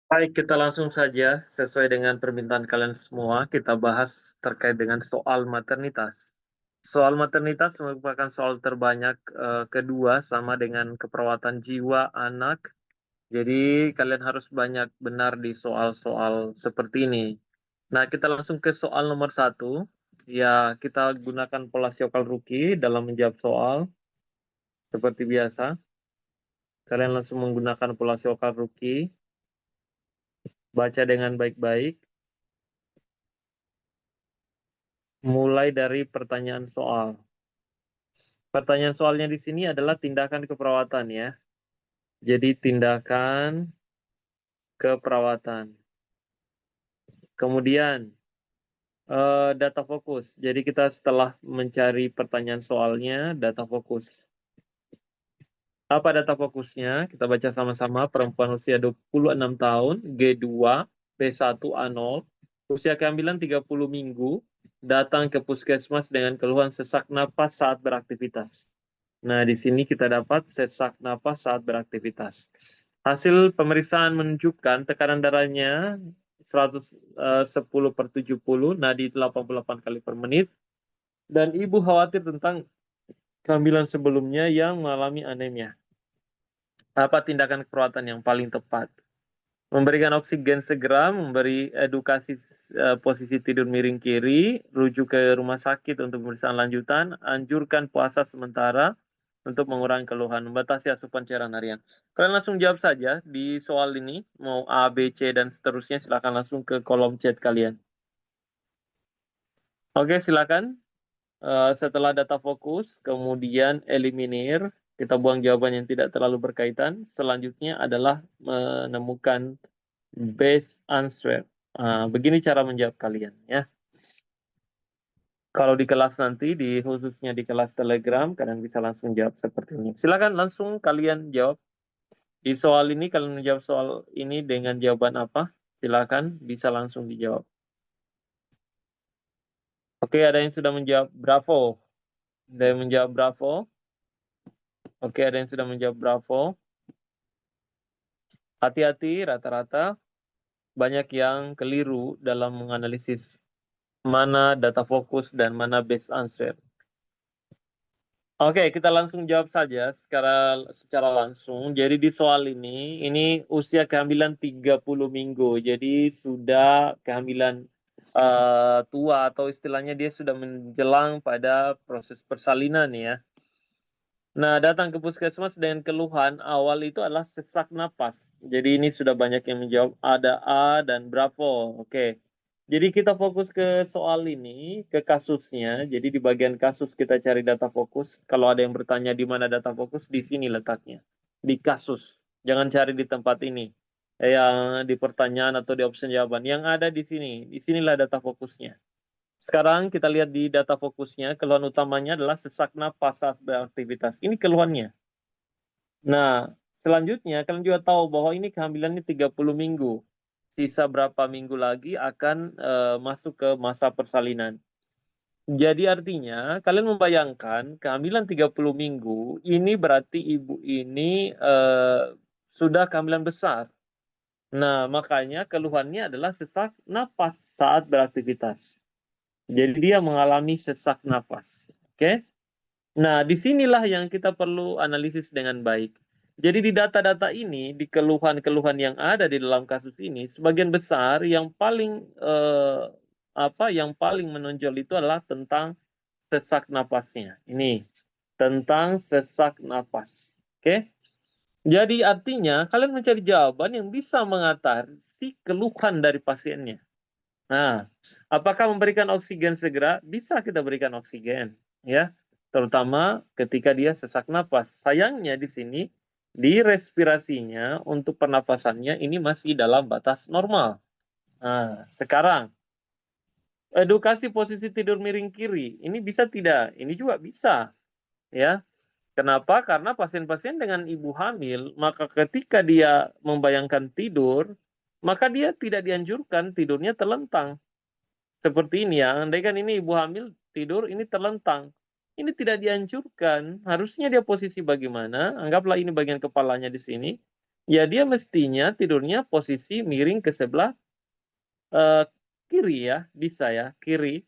Baik, kita langsung saja sesuai dengan permintaan kalian semua, kita bahas terkait dengan soal maternitas. Soal maternitas merupakan soal terbanyak kedua sama dengan keperawatan jiwa anak. Jadi kalian harus banyak benar di soal-soal seperti ini. Nah, kita langsung ke soal nomor satu. Ya, kita gunakan pola Syokal Ruki dalam menjawab soal seperti biasa. Kalian langsung menggunakan pola Syokal Ruki, baca dengan baik-baik. Mulai dari pertanyaan soal. Pertanyaan soalnya di sini adalah tindakan keperawatan ya. Jadi tindakan keperawatan. Kemudian data fokus. Jadi kita setelah mencari pertanyaan soalnya, data fokus. Apa data fokusnya? Kita baca sama-sama. Perempuan usia 26 tahun, G2, P1A0, usia kehamilan 30 minggu, datang ke puskesmas dengan keluhan sesak napas saat beraktivitas. Nah, di sini kita dapat sesak napas saat beraktivitas. Hasil pemeriksaan menunjukkan tekanan darahnya 110/70, nadi 88 kali per menit, dan ibu khawatir tentang kehamilan sebelumnya yang mengalami anemia. Apa tindakan keperawatan yang paling tepat? Memberikan oksigen segera, memberi edukasi posisi tidur miring kiri, rujuk ke rumah sakit untuk pemeriksaan lanjutan, anjurkan puasa sementara untuk mengurangi keluhan, membatasi asupan cairan harian. Kalian langsung jawab saja di soal ini, mau A, B, C, dan seterusnya, silakan langsung ke kolom chat kalian. Oke, silakan. Setelah data fokus, kemudian eliminir, kita buang jawaban yang tidak terlalu berkaitan. Selanjutnya adalah menemukan best answer. Begini cara menjawab kalian ya. Kalau di kelas nanti, khususnya di kelas Telegram, kalian bisa langsung jawab seperti ini. Silakan langsung kalian jawab. Di soal ini, kalian menjawab soal ini dengan jawaban apa? Silakan, bisa langsung dijawab. Oke, ada yang sudah menjawab bravo. Ada yang menjawab bravo. Oke, ada yang sudah menjawab bravo. Hati-hati, rata-rata banyak yang keliru dalam menganalisis mana data fokus dan mana base answer. Oke, kita langsung jawab saja secara langsung. Jadi di soal ini usia kehamilan 30 minggu. Jadi sudah kehamilan tua, atau istilahnya dia sudah menjelang pada proses persalinan ya. Nah, datang ke puskesmas dengan keluhan awal itu adalah sesak napas. Jadi ini sudah banyak yang menjawab, ada A dan bravo. Oke. Jadi kita fokus ke soal ini, ke kasusnya. Jadi di bagian kasus kita cari data fokus. Kalau ada yang bertanya di mana data fokus, di sini letaknya. Di kasus. Jangan cari di tempat ini. Yang di pertanyaan atau di opsi jawaban. Yang ada di sini. Di sinilah data fokusnya. Sekarang kita lihat di data fokusnya, keluhan utamanya adalah sesak napas saat beraktivitas. Ini keluhannya. Nah, selanjutnya kalian juga tahu bahwa ini kehamilannya 30 minggu. Sisa berapa minggu lagi akan masuk ke masa persalinan. Jadi artinya kalian membayangkan kehamilan 30 minggu, ini berarti ibu ini sudah kehamilan besar. Nah, makanya keluhannya adalah sesak napas saat beraktivitas. Jadi dia mengalami sesak napas. Oke? Nah, disinilah yang kita perlu analisis dengan baik. Jadi di data-data ini, di keluhan-keluhan yang ada di dalam kasus ini, sebagian besar yang paling yang paling menonjol itu adalah tentang sesak napasnya. Ini tentang sesak napas. Oke? Jadi artinya kalian mencari jawaban yang bisa mengatasi keluhan dari pasiennya. Nah, apakah memberikan oksigen segera? Bisa kita berikan oksigen, ya. Terutama ketika dia sesak napas. Sayangnya di sini, di respirasinya untuk pernapasannya ini masih dalam batas normal. Nah, sekarang edukasi posisi tidur miring kiri. Ini bisa tidak? Ini juga bisa, ya. Kenapa? Karena pasien-pasien dengan ibu hamil, maka ketika dia membayangkan tidur, maka dia tidak dianjurkan tidurnya terlentang. Seperti ini ya, andai kan ini ibu hamil tidur, ini terlentang. Ini tidak dianjurkan. Harusnya dia posisi bagaimana? Anggaplah ini bagian kepalanya di sini. ya dia mestinya tidurnya posisi miring ke sebelah eh, kiri ya, bisa ya, kiri.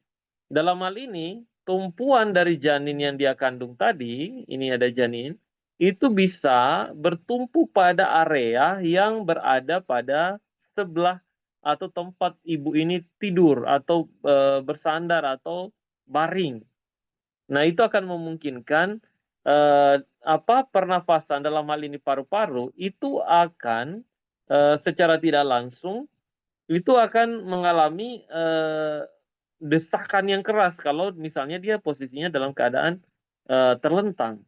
Dalam hal ini, tumpuan dari janin yang dia kandung tadi, ini ada janin, itu bisa bertumpu pada area yang berada pada sebelah atau tempat ibu ini tidur atau bersandar atau baring. Nah, itu akan memungkinkan eh, pernafasan dalam hal ini paru-paru itu akan secara tidak langsung itu akan mengalami desakan yang keras kalau misalnya dia posisinya dalam keadaan terlentang.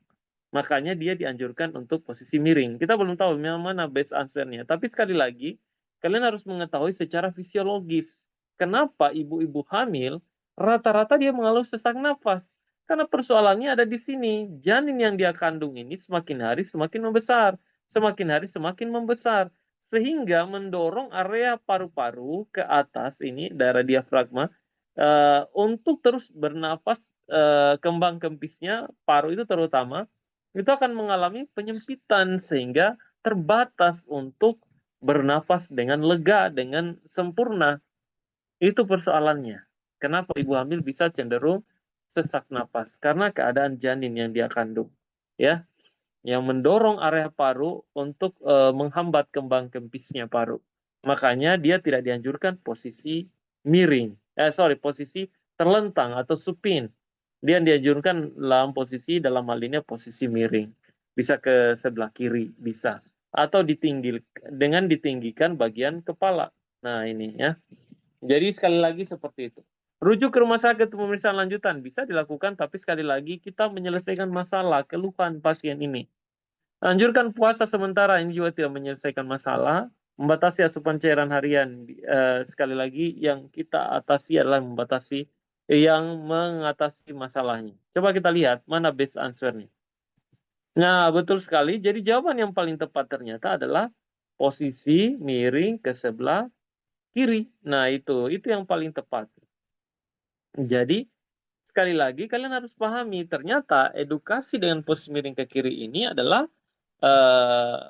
Makanya dia dianjurkan untuk posisi miring. Kita belum tahu yang mana best answer-nya. Tapi sekali lagi, kalian harus mengetahui secara fisiologis. Kenapa ibu-ibu hamil rata-rata dia mengalami sesak nafas? Karena persoalannya ada di sini. Janin yang dia kandung ini semakin hari semakin membesar. Semakin hari semakin membesar. Sehingga mendorong area paru-paru ke atas ini, daerah diafragma, untuk terus bernafas kembang kempisnya, paru itu terutama, itu akan mengalami penyempitan sehingga terbatas untuk bernafas dengan lega, dengan sempurna. Itu persoalannya. Kenapa ibu hamil bisa cenderung sesak napas? Karena keadaan janin yang dia kandung. Ya, yang mendorong area paru untuk menghambat kembang kempisnya paru. Makanya dia tidak dianjurkan posisi miring. Posisi terlentang atau supin. Dia dianjurkan dalam posisi dalam hal ini posisi miring. Bisa ke sebelah kiri, bisa. Atau dengan ditinggikan bagian kepala. Nah, ini ya. Jadi sekali lagi seperti itu. Rujuk ke rumah sakit untuk pemeriksaan lanjutan bisa dilakukan, tapi sekali lagi kita menyelesaikan masalah keluhan pasien ini. Anjurkan puasa sementara, ini juga tidak menyelesaikan masalah. Membatasi asupan cairan harian. Sekali lagi yang kita atasi adalah yang mengatasi masalahnya. Coba kita lihat mana best answer-nya. Nah, betul sekali. Jadi jawaban yang paling tepat ternyata adalah posisi miring ke sebelah kiri. Nah, itu yang paling tepat. Jadi sekali lagi kalian harus pahami ternyata edukasi dengan posisi miring ke kiri ini adalah eh,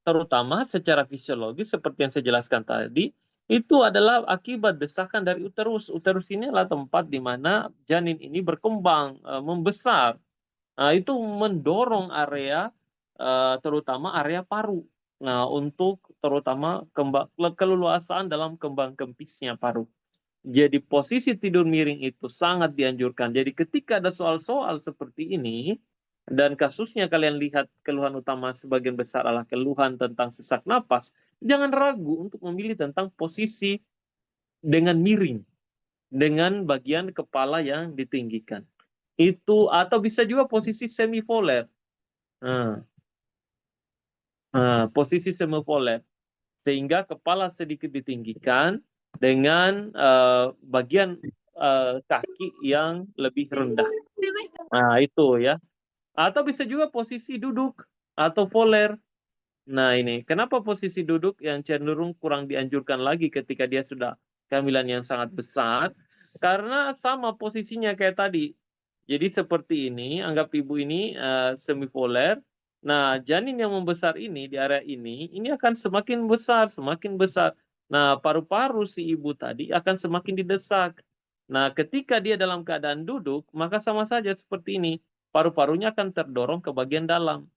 terutama secara fisiologis seperti yang saya jelaskan tadi, itu adalah akibat desakan dari uterus. Uterus ini adalah tempat di mana janin ini berkembang, membesar. Nah, itu mendorong area terutama area paru. Nah, untuk terutama keleluasaan dalam kembang kempisnya paru. Jadi posisi tidur miring itu sangat dianjurkan. Jadi ketika ada soal-soal seperti ini, dan kasusnya kalian lihat keluhan utama sebagian besar adalah keluhan tentang sesak napas, jangan ragu untuk memilih tentang posisi dengan miring, dengan bagian kepala yang ditinggikan. Itu atau bisa juga posisi semivoler. Nah, posisi semivoler. Sehingga kepala sedikit ditinggikan dengan bagian kaki yang lebih rendah. Nah, itu ya. Atau bisa juga posisi duduk atau voler. Nah, ini kenapa posisi duduk yang cenderung kurang dianjurkan lagi ketika dia sudah kehamilan yang sangat besar? Karena sama posisinya kayak tadi. Jadi seperti ini, anggap ibu ini semivoler. Nah, janin yang membesar ini di area ini akan semakin besar, semakin besar. Nah, paru-paru si ibu tadi akan semakin didesak. Nah, ketika dia dalam keadaan duduk, maka sama saja seperti ini. Paru-parunya akan terdorong ke bagian dalam.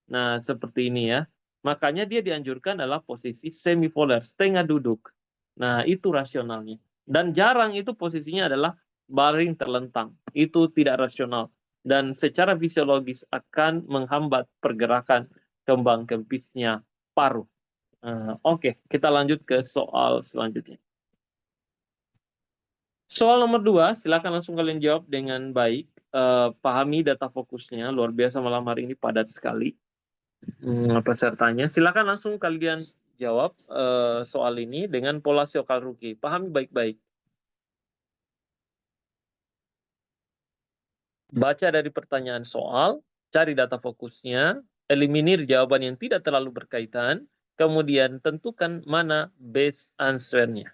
Nah, seperti ini ya. Makanya dia dianjurkan adalah posisi semivoler, setengah duduk. Nah, itu rasionalnya. Dan jarang itu posisinya adalah baring terlentang. Itu tidak rasional. Dan secara fisiologis akan menghambat pergerakan kembang kempisnya paru. Oke, kita lanjut ke soal selanjutnya. Soal nomor 2, silakan langsung kalian jawab dengan baik. Pahami data fokusnya, luar biasa malam hari ini padat sekali. Pesertanya. Silakan langsung kalian jawab soal ini dengan pola Shiokazuki. Pahami baik-baik. Baca dari pertanyaan soal, cari data fokusnya, eliminir jawaban yang tidak terlalu berkaitan, kemudian tentukan mana best answer-nya.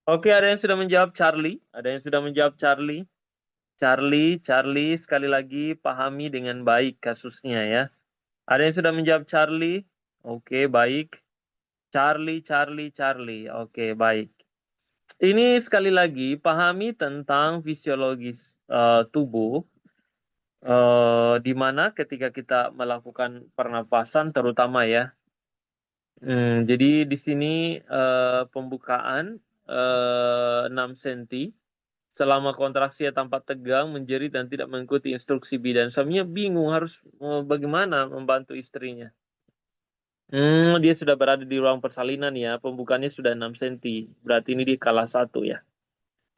Oke, ada yang sudah menjawab Charlie? Ada yang sudah menjawab Charlie? Charlie, sekali lagi pahami dengan baik kasusnya ya. Ada yang sudah menjawab Charlie? Oke, baik. Charlie. Oke, baik. Ini sekali lagi pahami tentang fisiologis tubuh, di mana ketika kita melakukan pernapasan terutama ya. Jadi di sini pembukaan 6 senti. Selama kontraksi ia tampak tegang, menjerit dan tidak mengikuti instruksi bidan. Suaminya bingung harus bagaimana membantu istrinya. Dia sudah berada di ruang persalinan ya. Pembukaannya sudah 6 senti. Berarti ini di kelas 1 ya.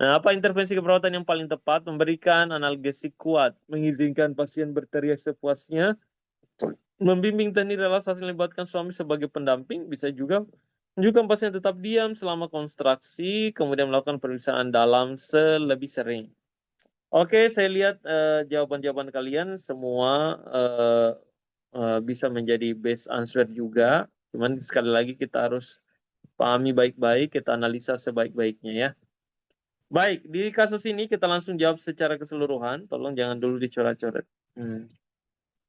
Nah, apa intervensi keperawatan yang paling tepat? Memberikan analgesik kuat, mengizinkan pasien berteriak sepuasnya, membimbing teknik relaksasi melibatkan suami sebagai pendamping, bisa juga menunjukkan pasien tetap diam selama kontraksi, kemudian melakukan pemeriksaan dalam lebih sering. Oke, saya lihat jawaban-jawaban kalian semua bisa menjadi best answer juga. Cuman sekali lagi kita harus pahami baik-baik, kita analisa sebaik-baiknya ya. Baik, di kasus ini kita langsung jawab secara keseluruhan. Tolong jangan dulu dicoret-coret.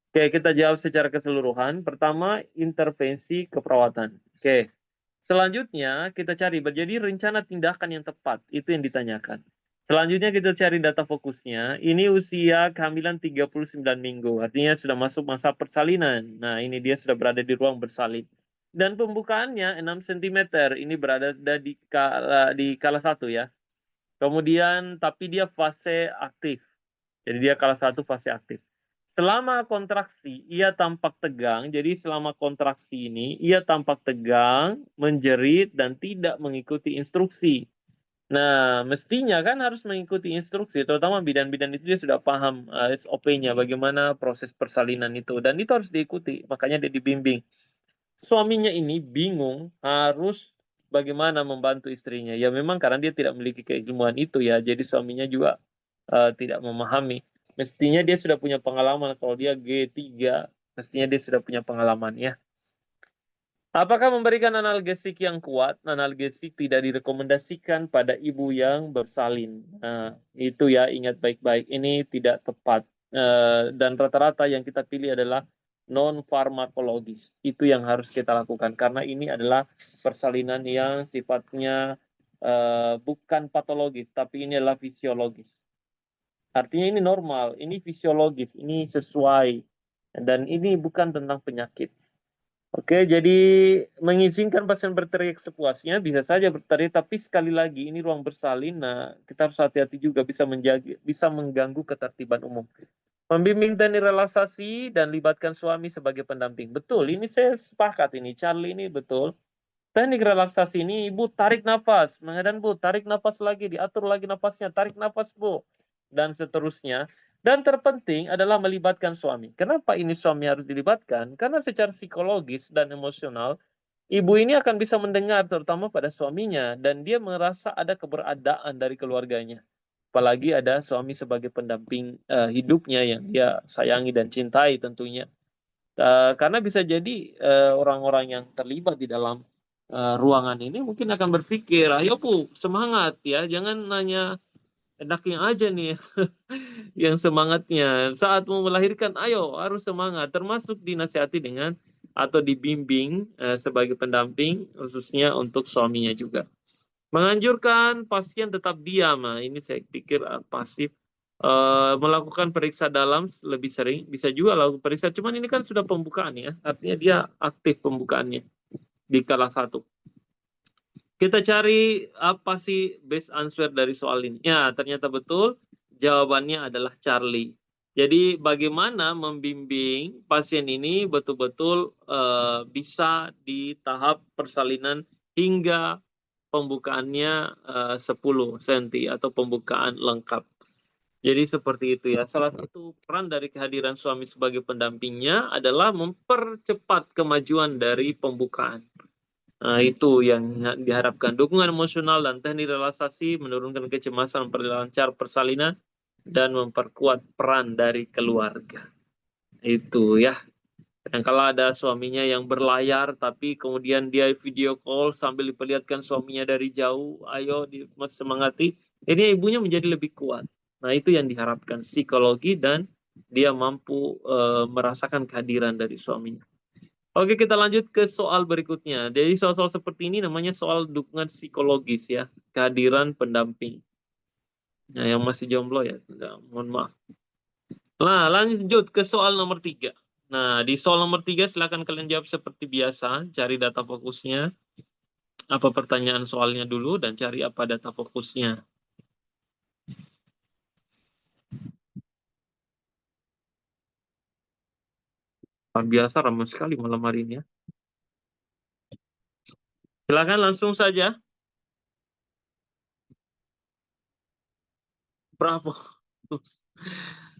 Oke, kita jawab secara keseluruhan. Pertama, intervensi keperawatan. Oke. Selanjutnya, kita cari jadi rencana tindakan yang tepat. Itu yang ditanyakan. Selanjutnya kita cari data fokusnya. Ini usia kehamilan 39 minggu. Artinya sudah masuk masa persalinan. Nah, ini dia sudah berada di ruang bersalin. Dan pembukaannya 6 cm. Ini berada di kala 1 ya. Kemudian, tapi dia fase aktif. Jadi dia kala 1 fase aktif. Selama kontraksi, ia tampak tegang. Jadi selama kontraksi ini, ia tampak tegang, menjerit, dan tidak mengikuti instruksi. Nah, mestinya kan harus mengikuti instruksi, terutama bidan-bidan itu dia sudah paham SOP-nya, bagaimana proses persalinan itu. Dan itu harus diikuti, makanya dia dibimbing. Suaminya ini bingung harus bagaimana membantu istrinya. Ya memang karena dia tidak memiliki keilmuan itu ya, jadi suaminya juga tidak memahami. Mestinya dia sudah punya pengalaman, kalau dia G3, mestinya dia sudah punya pengalaman ya. Apakah memberikan analgesik yang kuat? Analgesik tidak direkomendasikan pada ibu yang bersalin. Nah, itu ya, ingat baik-baik. Ini tidak tepat. Dan rata-rata yang kita pilih adalah non-farmakologis. Itu yang harus kita lakukan. Karena ini adalah persalinan yang sifatnya bukan patologis, tapi ini adalah fisiologis. Artinya ini normal, ini fisiologis, ini sesuai. Dan ini bukan tentang penyakit. Oke, jadi mengizinkan pasien berteriak sepuasnya, bisa saja berteriak, tapi sekali lagi ini ruang bersalin, nah kita harus hati-hati juga bisa mengganggu ketertiban umum. Membimbing teknik relaksasi dan libatkan suami sebagai pendamping. Betul, ini saya sepakat ini, Charlie ini betul. Teknik relaksasi ini, Ibu tarik nafas, mengedan Bu, tarik nafas lagi, diatur lagi nafasnya, tarik nafas Bu, dan seterusnya. Dan terpenting adalah melibatkan suami. Kenapa ini suami harus dilibatkan? Karena secara psikologis dan emosional, ibu ini akan bisa mendengar terutama pada suaminya, dan dia merasa ada keberadaan dari keluarganya. Apalagi ada suami sebagai pendamping hidupnya yang dia sayangi dan cintai tentunya. Karena bisa jadi orang-orang yang terlibat di dalam ruangan ini mungkin akan berpikir, ayo Bu, semangat ya, jangan nanya enaknya aja nih yang semangatnya. Saat mau melahirkan, ayo harus semangat, termasuk dinasihati dengan atau dibimbing sebagai pendamping, khususnya untuk suaminya juga. Menganjurkan pasien tetap diam, nah, ini saya pikir pasif. Melakukan periksa dalam lebih sering, bisa juga lakukan periksa, cuman ini kan sudah pembukaan ya, artinya dia aktif pembukaannya di kala 1. Kita cari apa sih best answer dari soal ini. Ya, ternyata betul jawabannya adalah Charlie. Jadi bagaimana membimbing pasien ini betul-betul bisa di tahap persalinan hingga pembukaannya 10 cm atau pembukaan lengkap. Jadi seperti itu ya. Salah satu peran dari kehadiran suami sebagai pendampingnya adalah mempercepat kemajuan dari pembukaan. Nah, itu yang diharapkan. Dukungan emosional dan teknik relaksasi menurunkan kecemasan, memperlancar persalinan, dan memperkuat peran dari keluarga. Itu ya. Dan kalau ada suaminya yang berlayar, tapi kemudian dia video call sambil diperlihatkan suaminya dari jauh, ayo semangati, ini ibunya menjadi lebih kuat. Nah, itu yang diharapkan, psikologi dan dia mampu merasakan kehadiran dari suaminya. Oke, kita lanjut ke soal berikutnya. Jadi soal-soal seperti ini namanya soal dukungan psikologis ya, kehadiran pendamping. Nah, yang masih jomblo ya, mohon maaf. Nah, lanjut ke soal nomor 3. Nah, di soal nomor 3 silakan kalian jawab seperti biasa, cari data fokusnya, apa pertanyaan soalnya dulu, dan cari apa data fokusnya. Luar biasa, ramai sekali malam hari ini ya. Silakan langsung saja. Bravo.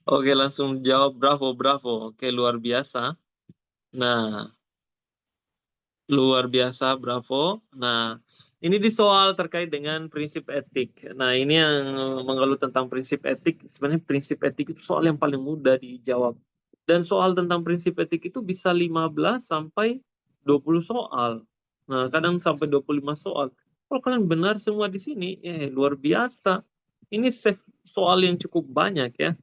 Oke, langsung jawab bravo, bravo. Oke, luar biasa. Nah, luar biasa, bravo. Nah, ini di soal terkait dengan prinsip etik. Nah, ini yang mengeluh tentang prinsip etik. Sebenarnya prinsip etik itu soal yang paling mudah dijawab. Dan soal tentang prinsip etik itu bisa 15 sampai 20 soal. Nah, kadang sampai 25 soal. Kalau kalian benar semua di sini, luar biasa. Ini soal yang cukup banyak ya.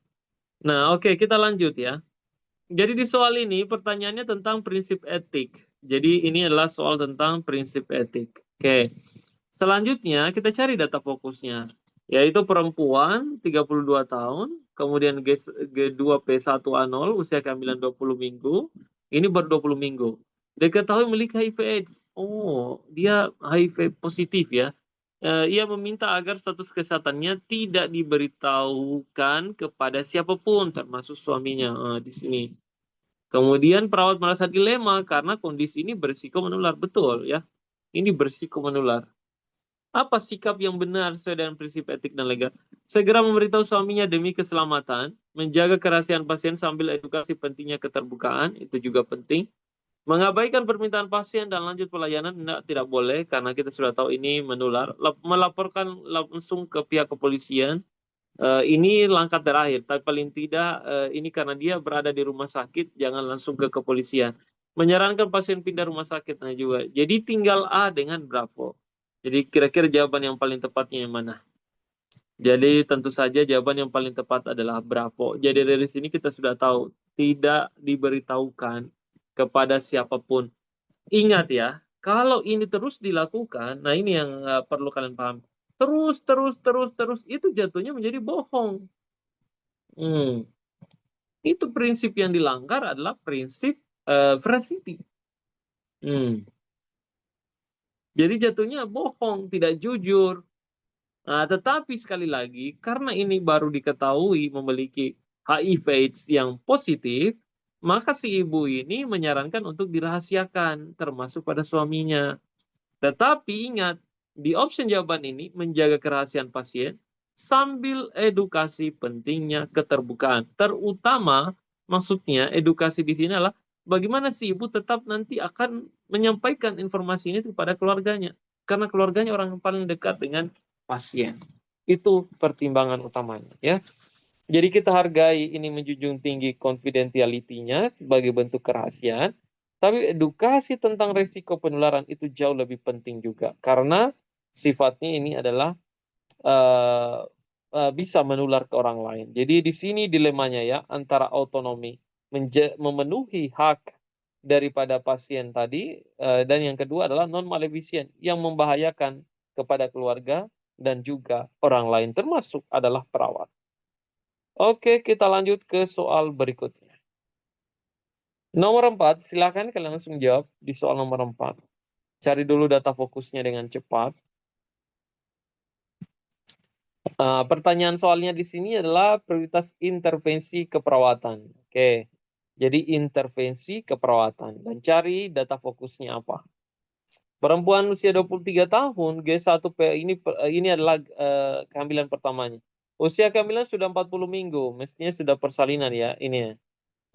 Nah, oke, kita lanjut ya. Jadi di soal ini pertanyaannya tentang prinsip etik. Jadi ini adalah soal tentang prinsip etik. Oke. Selanjutnya kita cari data fokusnya. Yaitu perempuan 32 tahun, kemudian G2P1A0 usia kehamilan 20 minggu. Ini baru 20 minggu. Diketahui memiliki HIV AIDS. Oh, dia HIV positif ya. Ia meminta agar status kesehatannya tidak diberitahukan kepada siapapun, termasuk suaminya. Di sini. Kemudian perawat merasa dilema karena kondisi ini berisiko menular. Betul ya, ini berisiko menular. Apa sikap yang benar sesuai dengan prinsip etik dan legal? Segera memberitahu suaminya demi keselamatan, menjaga kerahasiaan pasien sambil edukasi pentingnya keterbukaan, itu juga penting. Mengabaikan permintaan pasien dan lanjut pelayanan tidak boleh karena kita sudah tahu ini menular. Melaporkan langsung ke pihak kepolisian. Ini langkah terakhir, tapi paling tidak ini karena dia berada di rumah sakit, jangan langsung ke kepolisian. Menyarankan pasien pindah rumah sakit nah juga. Jadi tinggal A dengan Bravo. Jadi kira-kira jawaban yang paling tepatnya yang mana? Jadi tentu saja jawaban yang paling tepat adalah Bravo. Jadi dari sini kita sudah tahu tidak diberitahukan kepada siapapun. Ingat ya, kalau ini terus dilakukan, nah ini yang perlu kalian paham. Terus itu jatuhnya menjadi bohong. Hmm. Itu prinsip yang dilanggar adalah prinsip veracity. Hmm. Jadi jatuhnya bohong, tidak jujur. Nah, tetapi sekali lagi, karena ini baru diketahui memiliki HIV/AIDS yang positif, maka si ibu ini menyarankan untuk dirahasiakan, termasuk pada suaminya. Tetapi ingat, di option jawaban ini menjaga kerahasiaan pasien sambil edukasi pentingnya keterbukaan. Terutama maksudnya edukasi di sini adalah bagaimana si ibu tetap nanti akan menyampaikan informasi ini kepada keluarganya. Karena keluarganya orang yang paling dekat dengan pasien. Itu pertimbangan utamanya ya. Jadi kita hargai ini menjunjung tinggi confidentiality-nya sebagai bentuk kerahasiaan, tapi edukasi tentang resiko penularan itu jauh lebih penting juga karena sifatnya ini adalah bisa menular ke orang lain. Jadi di sini dilemanya ya antara autonomi memenuhi hak daripada pasien tadi dan yang kedua adalah non maleficent yang membahayakan kepada keluarga dan juga orang lain termasuk adalah perawat. Oke, kita lanjut ke soal berikutnya. Nomor 4, silakan kalian langsung jawab di soal nomor 4. Cari dulu data fokusnya dengan cepat. Pertanyaan soalnya di sini adalah prioritas intervensi keperawatan. Oke, jadi intervensi keperawatan. Dan cari data fokusnya apa. Perempuan usia 23 tahun, G1P ini adalah kehamilan pertamanya. Usia kehamilan sudah 40 minggu, mestinya sudah persalinan ya, ini ya.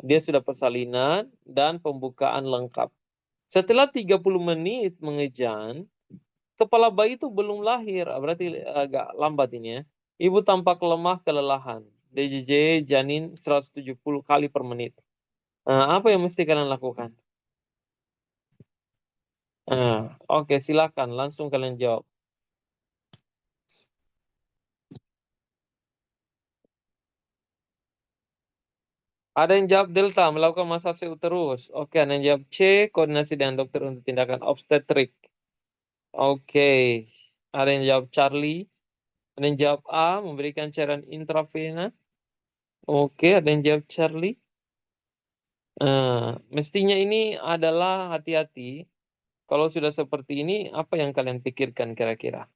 Dia sudah persalinan dan pembukaan lengkap. Setelah 30 menit mengejan, kepala bayi itu belum lahir, berarti agak lambat ini ya. Ibu tampak lemah kelelahan. DJJ janin 170 kali per menit. Apa yang mesti kalian lakukan? Oke, silakan langsung kalian jawab. Ada yang jawab delta, melakukan massage uterus. Oke, ada yang jawab C, koordinasi dengan dokter untuk tindakan obstetrik. Oke, ada yang jawab Charlie. Ada yang jawab A, memberikan cairan intravena. Oke, ada yang jawab Charlie. Mestinya ini adalah hati-hati. Kalau sudah seperti ini, apa yang kalian pikirkan kira-kira?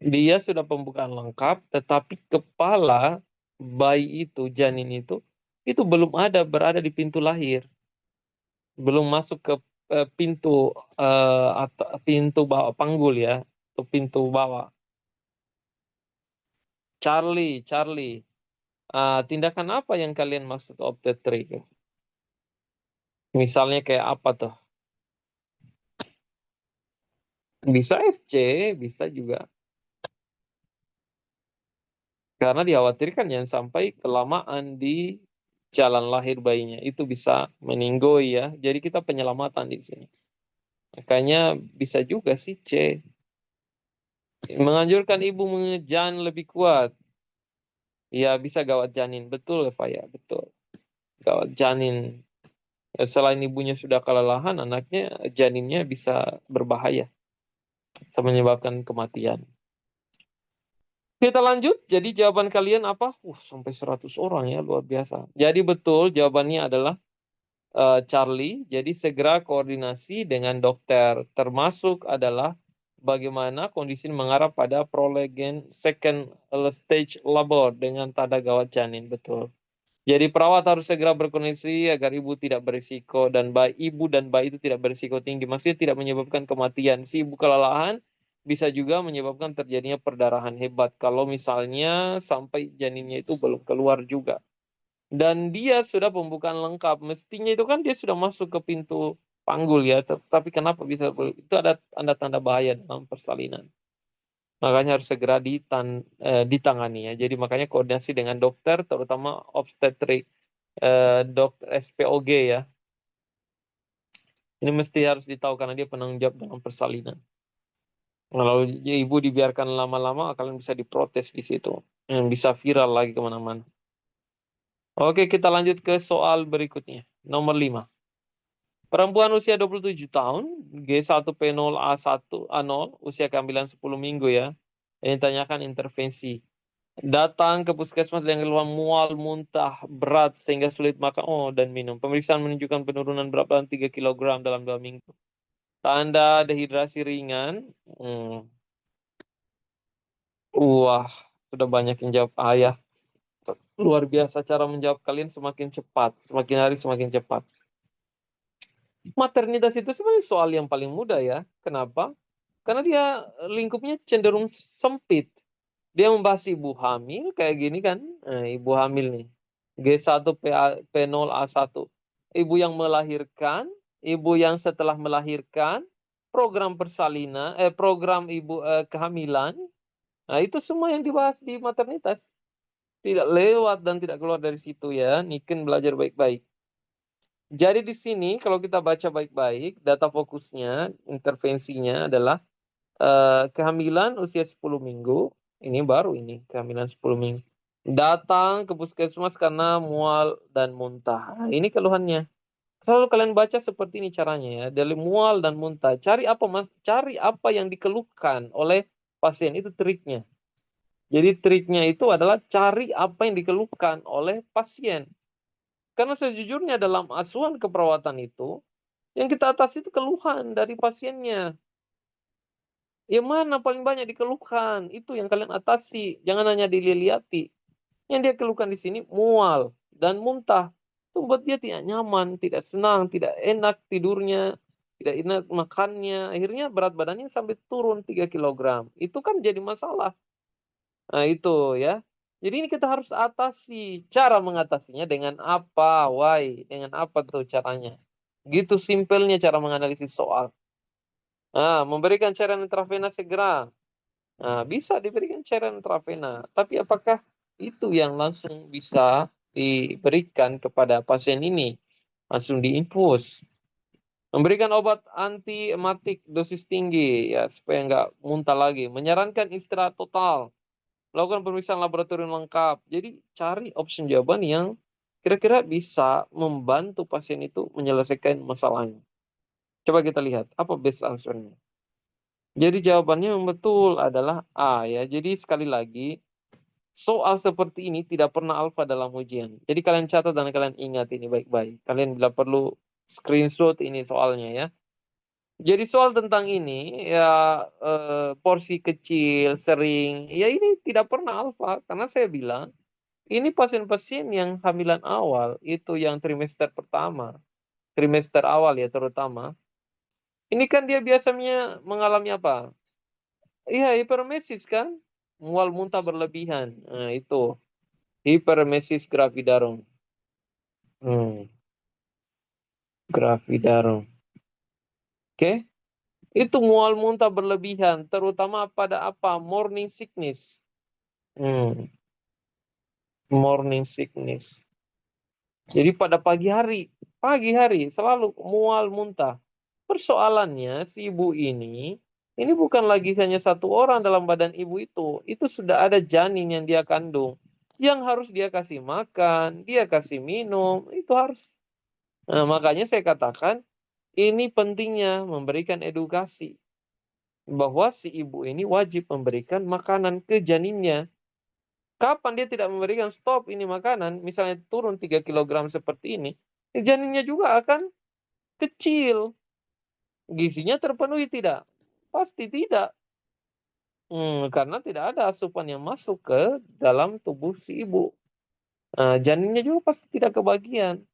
Dia sudah pembukaan lengkap, tetapi kepala bayi itu, janin itu belum ada berada di pintu lahir, belum masuk ke pintu atau pintu bawah panggul ya, atau pintu bawah. Charlie, tindakan apa yang kalian maksud obstetrik? Misalnya kayak apa tuh? Bisa SC, bisa juga. Karena dikhawatirkan jangan sampai kelamaan di jalan lahir bayinya. Itu bisa meninggoy ya. Jadi kita penyelamatan di sini. Makanya bisa juga sih C. Menganjurkan ibu mengejan lebih kuat. Ya bisa gawat janin. Betul Eva ya, betul. Gawat janin. Selain ibunya sudah kelelahan, anaknya janinnya bisa berbahaya. Bisa menyebabkan kematian. Kita lanjut. Jadi jawaban kalian apa? Sampai 100 orang ya, luar biasa. Jadi betul jawabannya adalah Charlie. Jadi segera koordinasi dengan dokter. Termasuk adalah bagaimana kondisi mengarah pada prolegen second stage labor dengan tanda gawat janin. Betul. Jadi perawat harus segera berkoordinasi agar ibu tidak berisiko dan ibu dan bayi itu tidak berisiko tinggi. Maksudnya tidak menyebabkan kematian. Si ibu kelelahan bisa juga menyebabkan terjadinya perdarahan hebat kalau misalnya sampai janinnya itu belum keluar juga. Dan dia sudah pembukaan lengkap. Mestinya itu kan dia sudah masuk ke pintu panggul ya. Tapi kenapa bisa itu ada tanda-tanda bahaya dalam persalinan. Makanya harus segera ditangani ya. Jadi makanya koordinasi dengan dokter, terutama obstetrik, dokter SPOG ya. Ini mesti harus ditahu karena dia penanggung jawab dalam persalinan. Kalau ibu dibiarkan lama-lama, kalian bisa diprotes di situ. Yang bisa viral lagi kemana-mana. Oke, kita lanjut ke soal berikutnya. Nomor 5. Perempuan usia 27 tahun, G1P0A1A0, usia kehamilan 10 minggu ya. Yang ditanyakan intervensi. Datang ke puskesmas dengan keluhan mual, muntah, berat, sehingga sulit makan dan minum. Pemeriksaan menunjukkan penurunan berat badan 3 kg dalam 2 minggu. Tanda dehidrasi ringan. Wah, sudah banyak yang jawab ayah. Luar biasa cara menjawab kalian semakin cepat. Semakin hari semakin cepat. Maternitas itu sebenarnya soal yang paling mudah ya. Kenapa? Karena dia lingkupnya cenderung sempit. Dia membahas ibu hamil kayak gini kan. Ibu hamil nih. G1P0A1. Ibu yang melahirkan, ibu yang setelah melahirkan, program persalinan, program ibu kehamilan. Nah, itu semua yang dibahas di maternitas. Tidak lewat dan tidak keluar dari situ ya. Niken belajar baik-baik. Jadi di sini kalau kita baca baik-baik, data fokusnya, intervensinya adalah kehamilan usia 10 minggu. Ini baru ini, kehamilan 10 minggu. Datang ke puskesmas karena mual dan muntah. Nah, ini keluhannya. Kalau kalian baca seperti ini caranya ya, dari mual dan muntah. Cari apa Mas? Cari apa yang dikeluhkan oleh pasien, itu triknya. Jadi triknya itu adalah cari apa yang dikeluhkan oleh pasien. Karena sejujurnya dalam asuhan keperawatan itu, yang kita atasi itu keluhan dari pasiennya. Yang mana paling banyak dikeluhkan? Itu yang kalian atasi. Jangan hanya dilihat-lihati. Yang dia keluhkan di sini mual dan muntah. Itu membuat dia tidak nyaman, tidak senang, tidak enak tidurnya, tidak enak makannya. Akhirnya berat badannya sampai turun 3 kg. Itu kan jadi masalah. Nah itu ya. Jadi ini kita harus atasi. Cara mengatasinya dengan apa? Why? Dengan apa tuh caranya? Gitu simpelnya cara menganalisis soal. Memberikan cairan intravena segera. Bisa diberikan cairan intravena. Tapi apakah itu yang langsung bisa diberikan kepada pasien ini, langsung diinfus. Memberikan obat anti ematik dosis tinggi ya supaya nggak muntah lagi. Menyarankan istirahat total. Lakukan pemeriksaan laboratorium lengkap. Jadi cari opsi jawaban yang kira-kira bisa membantu pasien itu menyelesaikan masalahnya. Coba kita lihat apa best answer-nya. Jadi jawabannya yang betul adalah A ya. Jadi sekali lagi soal seperti ini tidak pernah alfa dalam ujian. Jadi kalian catat dan kalian ingat ini baik-baik. Kalian bila perlu screenshot ini soalnya ya. Jadi soal tentang ini ya porsi kecil, sering, ya ini tidak pernah alfa karena saya bilang ini pasien-pasien yang hamilan awal itu yang trimester pertama, trimester awal ya terutama. Ini kan dia biasanya mengalami apa? Iya hipermesis kan, mual muntah berlebihan. Nah, itu hipermesis gravidarum. Hmm, gravidarum. Oke, itu mual muntah berlebihan, terutama pada apa? Morning sickness. Hmm. Morning sickness. Jadi pada pagi hari selalu mual muntah. Persoalannya si ibu ini bukan lagi hanya satu orang dalam badan ibu itu sudah ada janin yang dia kandung, yang harus dia kasih makan, dia kasih minum, itu harus. Nah, makanya saya katakan ini pentingnya memberikan edukasi bahwa si ibu ini wajib memberikan makanan ke janinnya. Kapan dia tidak memberikan stop ini makanan, misalnya turun 3 kilogram seperti ini, janinnya juga akan kecil. Gizinya terpenuhi tidak? Pasti tidak. Karena tidak ada asupan yang masuk ke dalam tubuh si ibu. Nah, janinnya juga pasti tidak kebagian.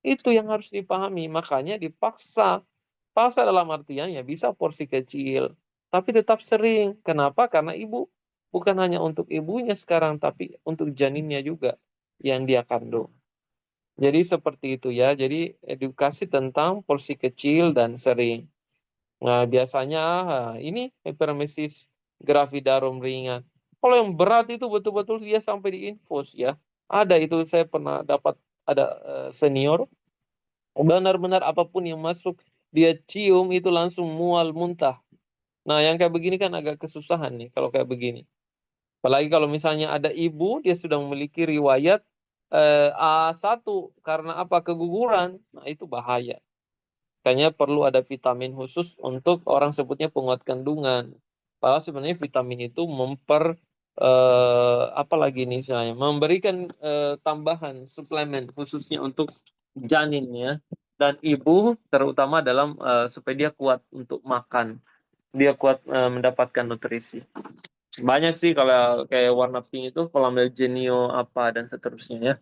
Itu yang harus dipahami. Makanya dipaksa. Paksa dalam artian ya bisa porsi kecil, tapi tetap sering. Kenapa? Karena ibu bukan hanya untuk ibunya sekarang, tapi untuk janinnya juga yang dia kandung. Jadi seperti itu ya. Jadi edukasi tentang porsi kecil dan sering. Nah, biasanya ini hiperemesis gravidarum ringan. Kalau yang berat itu betul-betul dia sampai diinfus ya. Ada itu saya pernah dapat ada senior benar-benar apapun yang masuk dia cium itu langsung mual muntah. Nah, yang kayak begini kan agak kesusahan nih kalau kayak begini. Apalagi kalau misalnya ada ibu dia sudah memiliki riwayat A1 karena apa? Keguguran. Nah, itu bahaya. Kayaknya perlu ada vitamin khusus untuk orang sebutnya penguat kandungan. Padahal sebenarnya vitamin itu apa lagi nih misalnya memberikan tambahan suplemen khususnya untuk janin ya dan ibu terutama dalam supaya dia kuat untuk makan, dia kuat mendapatkan nutrisi. Banyak sih kalau kayak warna pink itu kolamel genio apa dan seterusnya ya.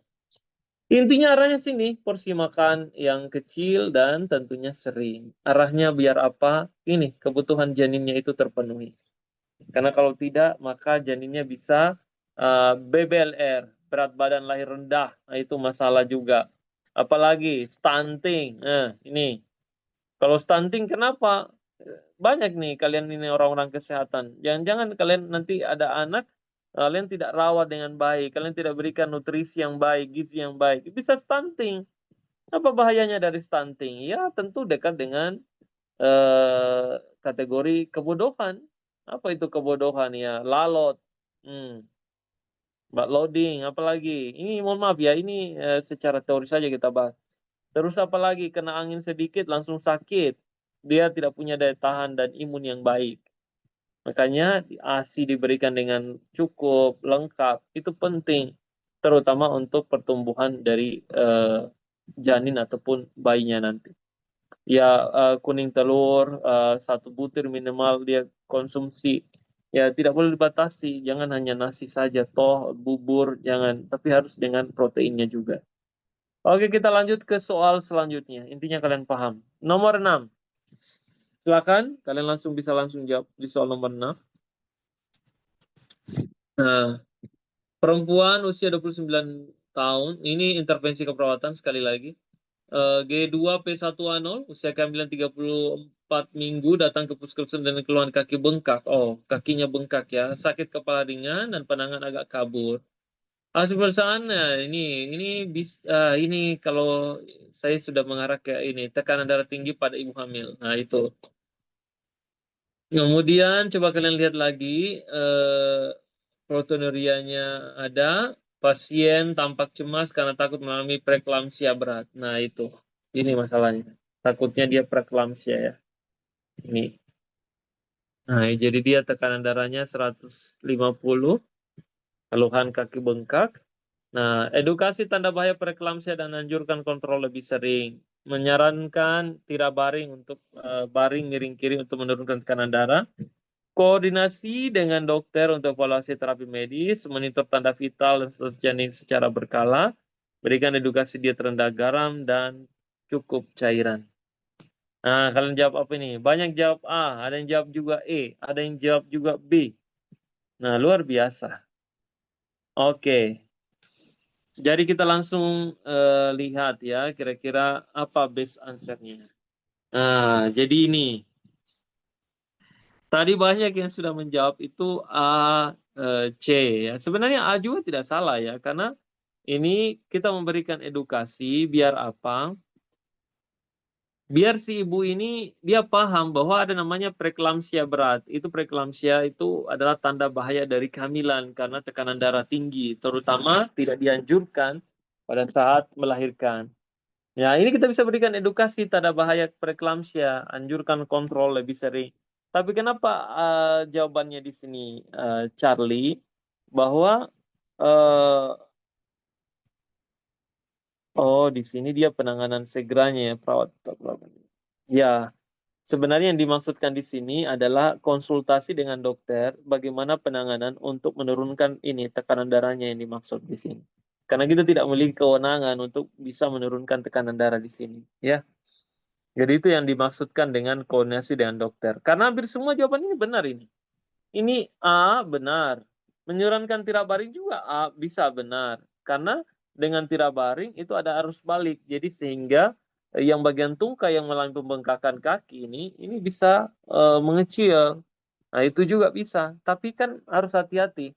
Intinya arahnya sini, porsi makan yang kecil dan tentunya sering. Arahnya biar apa? Ini, kebutuhan janinnya itu terpenuhi. Karena kalau tidak, maka janinnya bisa BBLR, berat badan lahir rendah. Nah, itu masalah juga. Apalagi stunting. Nah, ini. Kalau stunting kenapa? Banyak nih kalian ini orang-orang kesehatan. Jangan-jangan kalian nanti ada anak, kalian tidak rawat dengan baik, kalian tidak berikan nutrisi yang baik, gizi yang baik, bisa stunting. Apa bahayanya dari stunting? Ya tentu dekat dengan kategori kebodohan. Apa itu kebodohan ya? Lalot, hmm, backloading, apalagi. Ini mohon maaf ya, ini secara teori saja kita bahas. Terus apalagi kena angin sedikit langsung sakit. Dia tidak punya daya tahan dan imun yang baik. Makanya ASI diberikan dengan cukup, lengkap, itu penting. Terutama untuk pertumbuhan dari janin ataupun bayinya nanti. Ya kuning telur 1 butir minimal dia konsumsi. Ya tidak boleh dibatasi, jangan hanya nasi saja, toh bubur jangan, tapi harus dengan proteinnya juga. Oke, kita lanjut ke soal selanjutnya. Intinya kalian paham. Nomor 6. Silakan, kalian bisa langsung jawab di soal nomor 6. Nah, perempuan usia 29 tahun, ini intervensi keperawatan sekali lagi. G2P1A0, usia kehamilan 34 minggu, datang ke puskesmas dengan keluhan kaki bengkak. Oh, kakinya bengkak ya. Sakit kepala ringan dan pandangan agak kabur. Asal sana ini kalau saya sudah mengarah ke ini tekanan darah tinggi pada ibu hamil. Nah, itu. Kemudian coba kalian lihat lagi proteinurianya ada, pasien tampak cemas karena takut mengalami preeklamsia berat. Nah, itu. Ini masalahnya. Takutnya dia preeklamsia ya. Ini. Nah, jadi dia tekanan darahnya 150, keluhan kaki bengkak. Nah, edukasi tanda bahaya preeklamsia dan anjurkan kontrol lebih sering. Menyarankan tidak baring untuk baring miring kiri untuk menurunkan tekanan darah. Koordinasi dengan dokter untuk evaluasi terapi medis, monitor tanda vital dan status janin secara berkala, berikan edukasi diet rendah garam dan cukup cairan. Nah, kalian jawab apa ini? Banyak jawab A, ada yang jawab juga E, ada yang jawab juga B. Nah, luar biasa. Oke. Jadi kita langsung lihat ya, kira-kira apa base answer-nya. Nah, jadi ini. Tadi banyak yang sudah menjawab itu A, C ya. Sebenarnya A juga tidak salah ya, karena ini kita memberikan edukasi biar apa? Biar si ibu ini dia paham bahwa ada namanya preeklamsia berat. Itu preeklamsia itu adalah tanda bahaya dari kehamilan karena tekanan darah tinggi, terutama tidak dianjurkan pada saat melahirkan. Ya, ini kita bisa berikan edukasi tanda bahaya preeklamsia, anjurkan kontrol lebih sering. Tapi kenapa jawabannya di sini Charlie bahwa eh, oh di sini dia penanganan segeranya ya perawat. Ya, sebenarnya yang dimaksudkan di sini adalah konsultasi dengan dokter bagaimana penanganan untuk menurunkan ini tekanan darahnya yang dimaksud di sini. Karena kita tidak memiliki kewenangan untuk bisa menurunkan tekanan darah di sini, ya. Jadi itu yang dimaksudkan dengan koordinasi dengan dokter. Karena hampir semua jawaban ini benar ini. Ini A benar. Menyarankan tidak baring juga A bisa benar. Karena dengan tidak baring itu ada arus balik. Jadi sehingga yang bagian tungkai yang mengalami pembengkakan kaki ini bisa mengecil. Nah, itu juga bisa. Tapi kan harus hati-hati.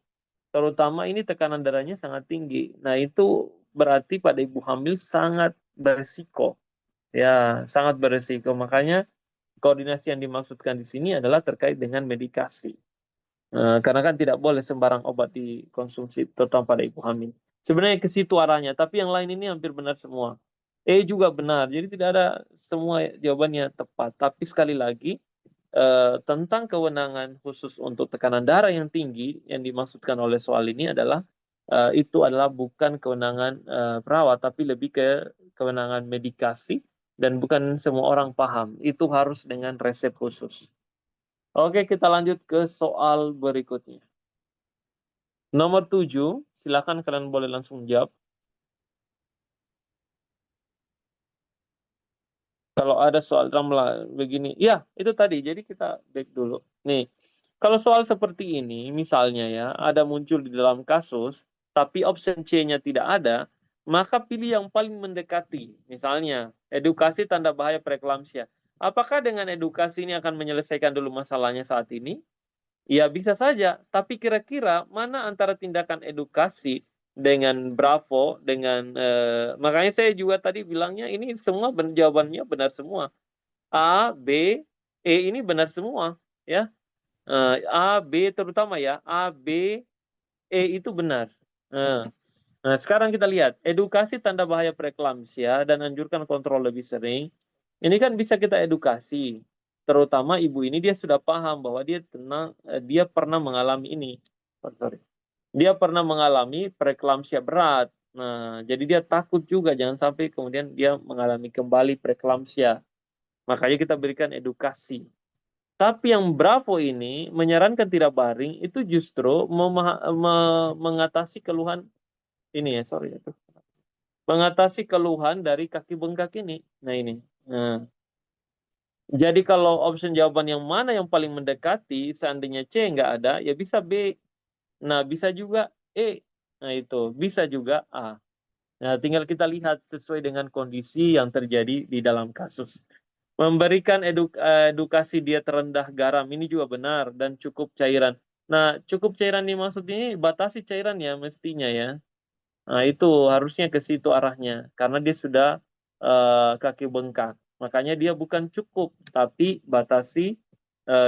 Terutama ini tekanan darahnya sangat tinggi. Nah, itu berarti pada ibu hamil sangat berisiko. Ya, sangat berisiko. Makanya koordinasi yang dimaksudkan di sini adalah terkait dengan medikasi. Karena kan tidak boleh sembarang obat dikonsumsi, terutama pada ibu hamil. Sebenarnya ke situ arahnya, tapi yang lain ini hampir benar semua. E juga benar, jadi tidak ada semua jawabannya tepat. Tapi sekali lagi, tentang kewenangan khusus untuk tekanan darah yang tinggi, yang dimaksudkan oleh soal ini adalah, itu adalah bukan kewenangan perawat, tapi lebih ke kewenangan medikasi, dan bukan semua orang paham. Itu harus dengan resep khusus. Oke, kita lanjut ke soal berikutnya. Nomor 7, silakan kalian boleh langsung jawab. Kalau ada soal ramlah begini, ya itu tadi. Jadi kita back dulu. Nih, kalau soal seperti ini, misalnya ya, ada muncul di dalam kasus, tapi option C-nya tidak ada, maka pilih yang paling mendekati. Misalnya, edukasi tanda bahaya preeklamsia. Apakah dengan edukasi ini akan menyelesaikan dulu masalahnya saat ini? Ya bisa saja, tapi kira-kira mana antara tindakan edukasi dengan Bravo, dengan makanya saya juga tadi bilangnya ini semua jawabannya benar semua. A, B, E ini benar semua, ya. A, B terutama ya, A, B, E itu benar. Nah, sekarang kita lihat edukasi tanda bahaya preeklamsia dan anjurkan kontrol lebih sering. Ini kan bisa kita edukasi, terutama ibu ini dia sudah paham bahwa dia pernah mengalami ini. Oh, sorry. Dia pernah mengalami preeklamsia berat. Nah, jadi dia takut juga jangan sampai kemudian dia mengalami kembali preeklamsia. Makanya kita berikan edukasi. Tapi yang Bravo ini menyarankan tidak baring itu justru mengatasi keluhan ini ya, sorry itu. Mengatasi keluhan dari kaki bengkak ini. Nah, ini. Nah, jadi kalau option jawaban yang mana yang paling mendekati, seandainya C nggak ada, ya bisa B. Nah, bisa juga E. Nah, itu. Bisa juga A. Nah, tinggal kita lihat sesuai dengan kondisi yang terjadi di dalam kasus. Memberikan edukasi diet rendah garam, ini juga benar, dan cukup cairan. Nah, cukup cairan dimaksud ini batasi cairan ya mestinya ya. Nah, itu harusnya ke situ arahnya karena dia sudah kaki bengkak. Makanya dia bukan cukup, tapi batasi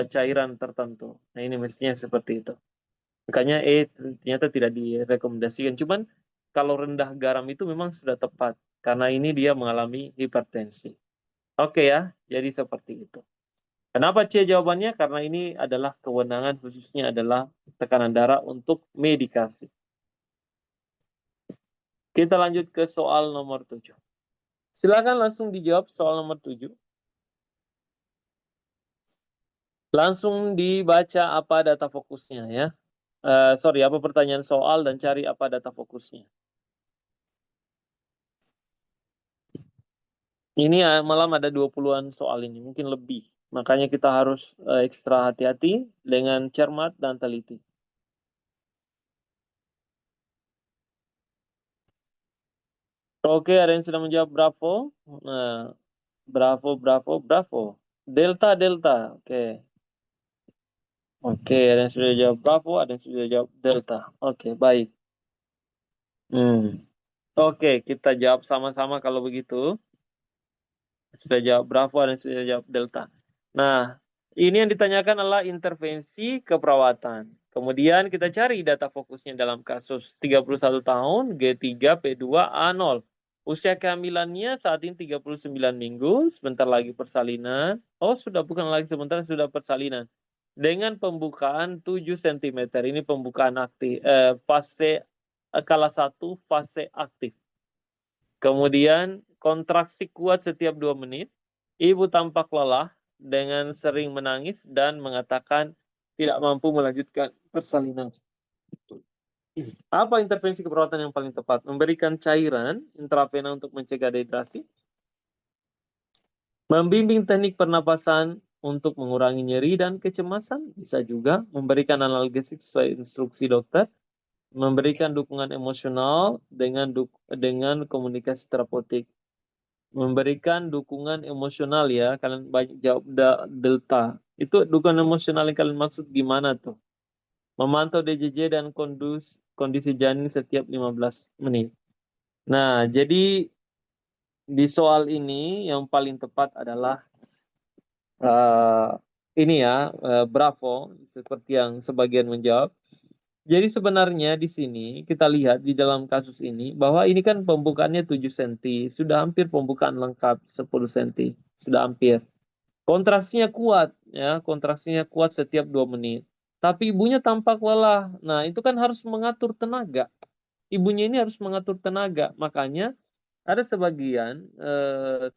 cairan tertentu. Nah, ini mestinya seperti itu. Makanya ternyata tidak direkomendasikan. Cuman kalau rendah garam itu memang sudah tepat karena ini dia mengalami hipertensi. Oke ya, jadi seperti itu. Kenapa C jawabannya? Karena ini adalah kewenangan khususnya adalah tekanan darah untuk medikasi. Kita lanjut ke soal nomor 7. Silakan langsung dijawab soal nomor 7. Langsung dibaca apa data fokusnya ya. Sorry, apa pertanyaan soal dan cari apa data fokusnya. Ini malam ada 20-an soal ini, mungkin lebih. Makanya kita harus ekstra hati-hati dengan cermat dan teliti. Oke, ada yang sudah menjawab bravo. Nah, bravo, bravo, bravo. Delta, delta. Oke. Oke, ada yang sudah jawab bravo, ada yang sudah jawab delta. Oke, baik. Oke, kita jawab sama-sama kalau begitu. Sudah jawab bravo, ada yang sudah jawab delta. Nah, ini yang ditanyakan adalah intervensi keperawatan. Kemudian kita cari data fokusnya dalam kasus 31 tahun, G3, P2, A0. Usia kehamilannya saat ini 39 minggu, sebentar lagi persalinan. Oh, sudah bukan lagi sebentar, sudah persalinan. Dengan pembukaan 7 cm. Ini pembukaan aktif, fase kala 1, fase aktif. Kemudian kontraksi kuat setiap 2 menit. Ibu tampak lelah dengan sering menangis dan mengatakan tidak mampu melanjutkan persalinan. Apa intervensi keperawatan yang paling tepat? Memberikan cairan intravena untuk mencegah dehidrasi, membimbing teknik pernapasan untuk mengurangi nyeri dan kecemasan, bisa juga memberikan analgesik sesuai instruksi dokter, memberikan dukungan emosional dengan komunikasi terapeutik, memberikan dukungan emosional ya. Kalian banyak jawab delta. Itu dukungan emosional yang kalian maksud gimana tuh? Memantau DJJ dan kondisi janin setiap 15 menit. Nah, jadi di soal ini yang paling tepat adalah ini ya, bravo, seperti yang sebagian menjawab. Jadi sebenarnya di sini kita lihat di dalam kasus ini bahwa ini kan pembukaannya 7 cm, sudah hampir pembukaan lengkap 10 cm, sudah hampir. Kontraksinya kuat ya, kontraksinya kuat setiap 2 menit. Tapi ibunya tampak lelah. Nah, itu kan harus mengatur tenaga. Ibunya ini harus mengatur tenaga. Makanya ada sebagian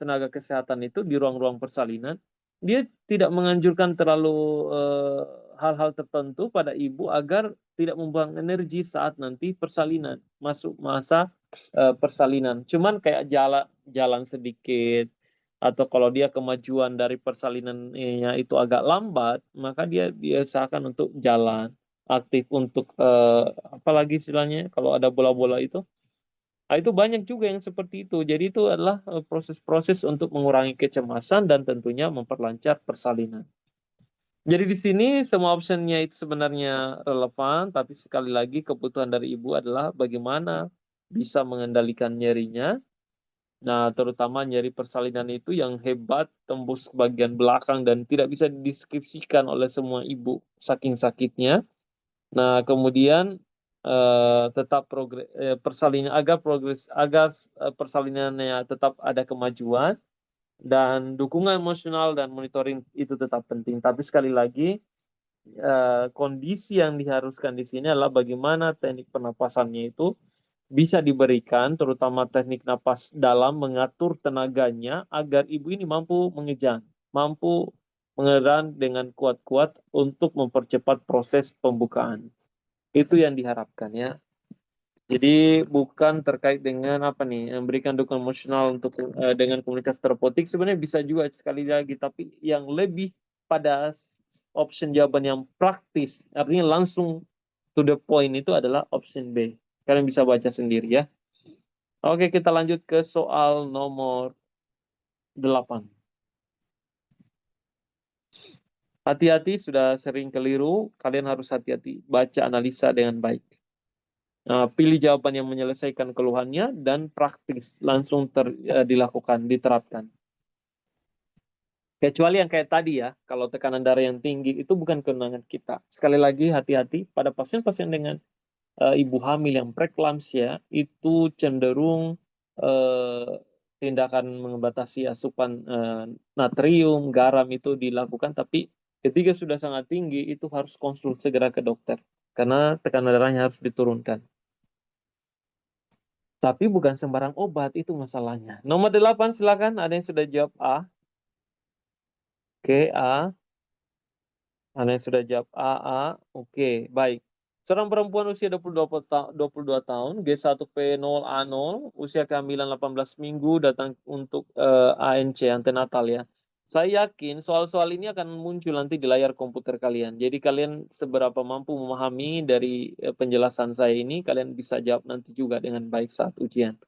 tenaga kesehatan itu di ruang-ruang persalinan, dia tidak menganjurkan terlalu hal-hal tertentu pada ibu agar tidak membuang energi saat nanti persalinan, masuk masa persalinan. Cuman kayak jalan sedikit, atau kalau dia kemajuan dari persalinannya itu agak lambat, maka dia biasakan untuk jalan aktif untuk apalagi istilahnya kalau ada bola-bola itu. Nah, itu banyak juga yang seperti itu. Jadi itu adalah proses-proses untuk mengurangi kecemasan dan tentunya memperlancar persalinan. Jadi di sini semua optionnya itu sebenarnya relevan, tapi sekali lagi kebutuhan dari ibu adalah bagaimana bisa mengendalikan nyerinya. Nah, terutama nyeri persalinan itu yang hebat, tembus bagian belakang dan tidak bisa dideskripsikan oleh semua ibu saking sakitnya. Nah, kemudian tetap persalinan agar persalinannya tetap ada kemajuan dan dukungan emosional dan monitoring itu tetap penting. Tapi sekali lagi kondisi yang diharuskan di sini adalah bagaimana teknik pernapasannya itu bisa diberikan, terutama teknik napas dalam mengatur tenaganya agar ibu ini mampu mengejar, mampu mengeran dengan kuat-kuat untuk mempercepat proses pembukaan. Itu yang diharapkan ya. Jadi bukan terkait dengan apa nih, memberikan dukungan emosional untuk dengan komunikasi terapeutik sebenarnya bisa juga sekali lagi, tapi yang lebih pada option jawaban yang praktis, artinya langsung to the point itu adalah option B. Kalian bisa baca sendiri ya. Oke, kita lanjut ke soal nomor 8. Hati-hati, sudah sering keliru, kalian harus hati-hati baca analisa dengan baik. Pilih jawaban yang menyelesaikan keluhannya dan praktis langsung dilakukan, diterapkan. Kecuali yang kayak tadi ya, kalau tekanan darah yang tinggi itu bukan kewenangan kita. Sekali lagi hati-hati pada pasien-pasien dengan ibu hamil yang preeklamsia itu cenderung eh, tindakan membatasi asupan natrium, garam itu dilakukan, tapi ketika sudah sangat tinggi itu harus konsul segera ke dokter karena tekanan darahnya harus diturunkan. Tapi bukan sembarang obat itu masalahnya. Nomor 8 silakan, ada yang sudah jawab A? Oke, A. Ada yang sudah jawab A. Oke, baik. Seorang perempuan usia 22 tahun, G1P0A0, usia kehamilan 18 minggu, datang untuk ANC, antenatal ya. Saya yakin soal-soal ini akan muncul nanti di layar komputer kalian. Jadi kalian seberapa mampu memahami dari penjelasan saya ini, kalian bisa jawab nanti juga dengan baik saat ujian.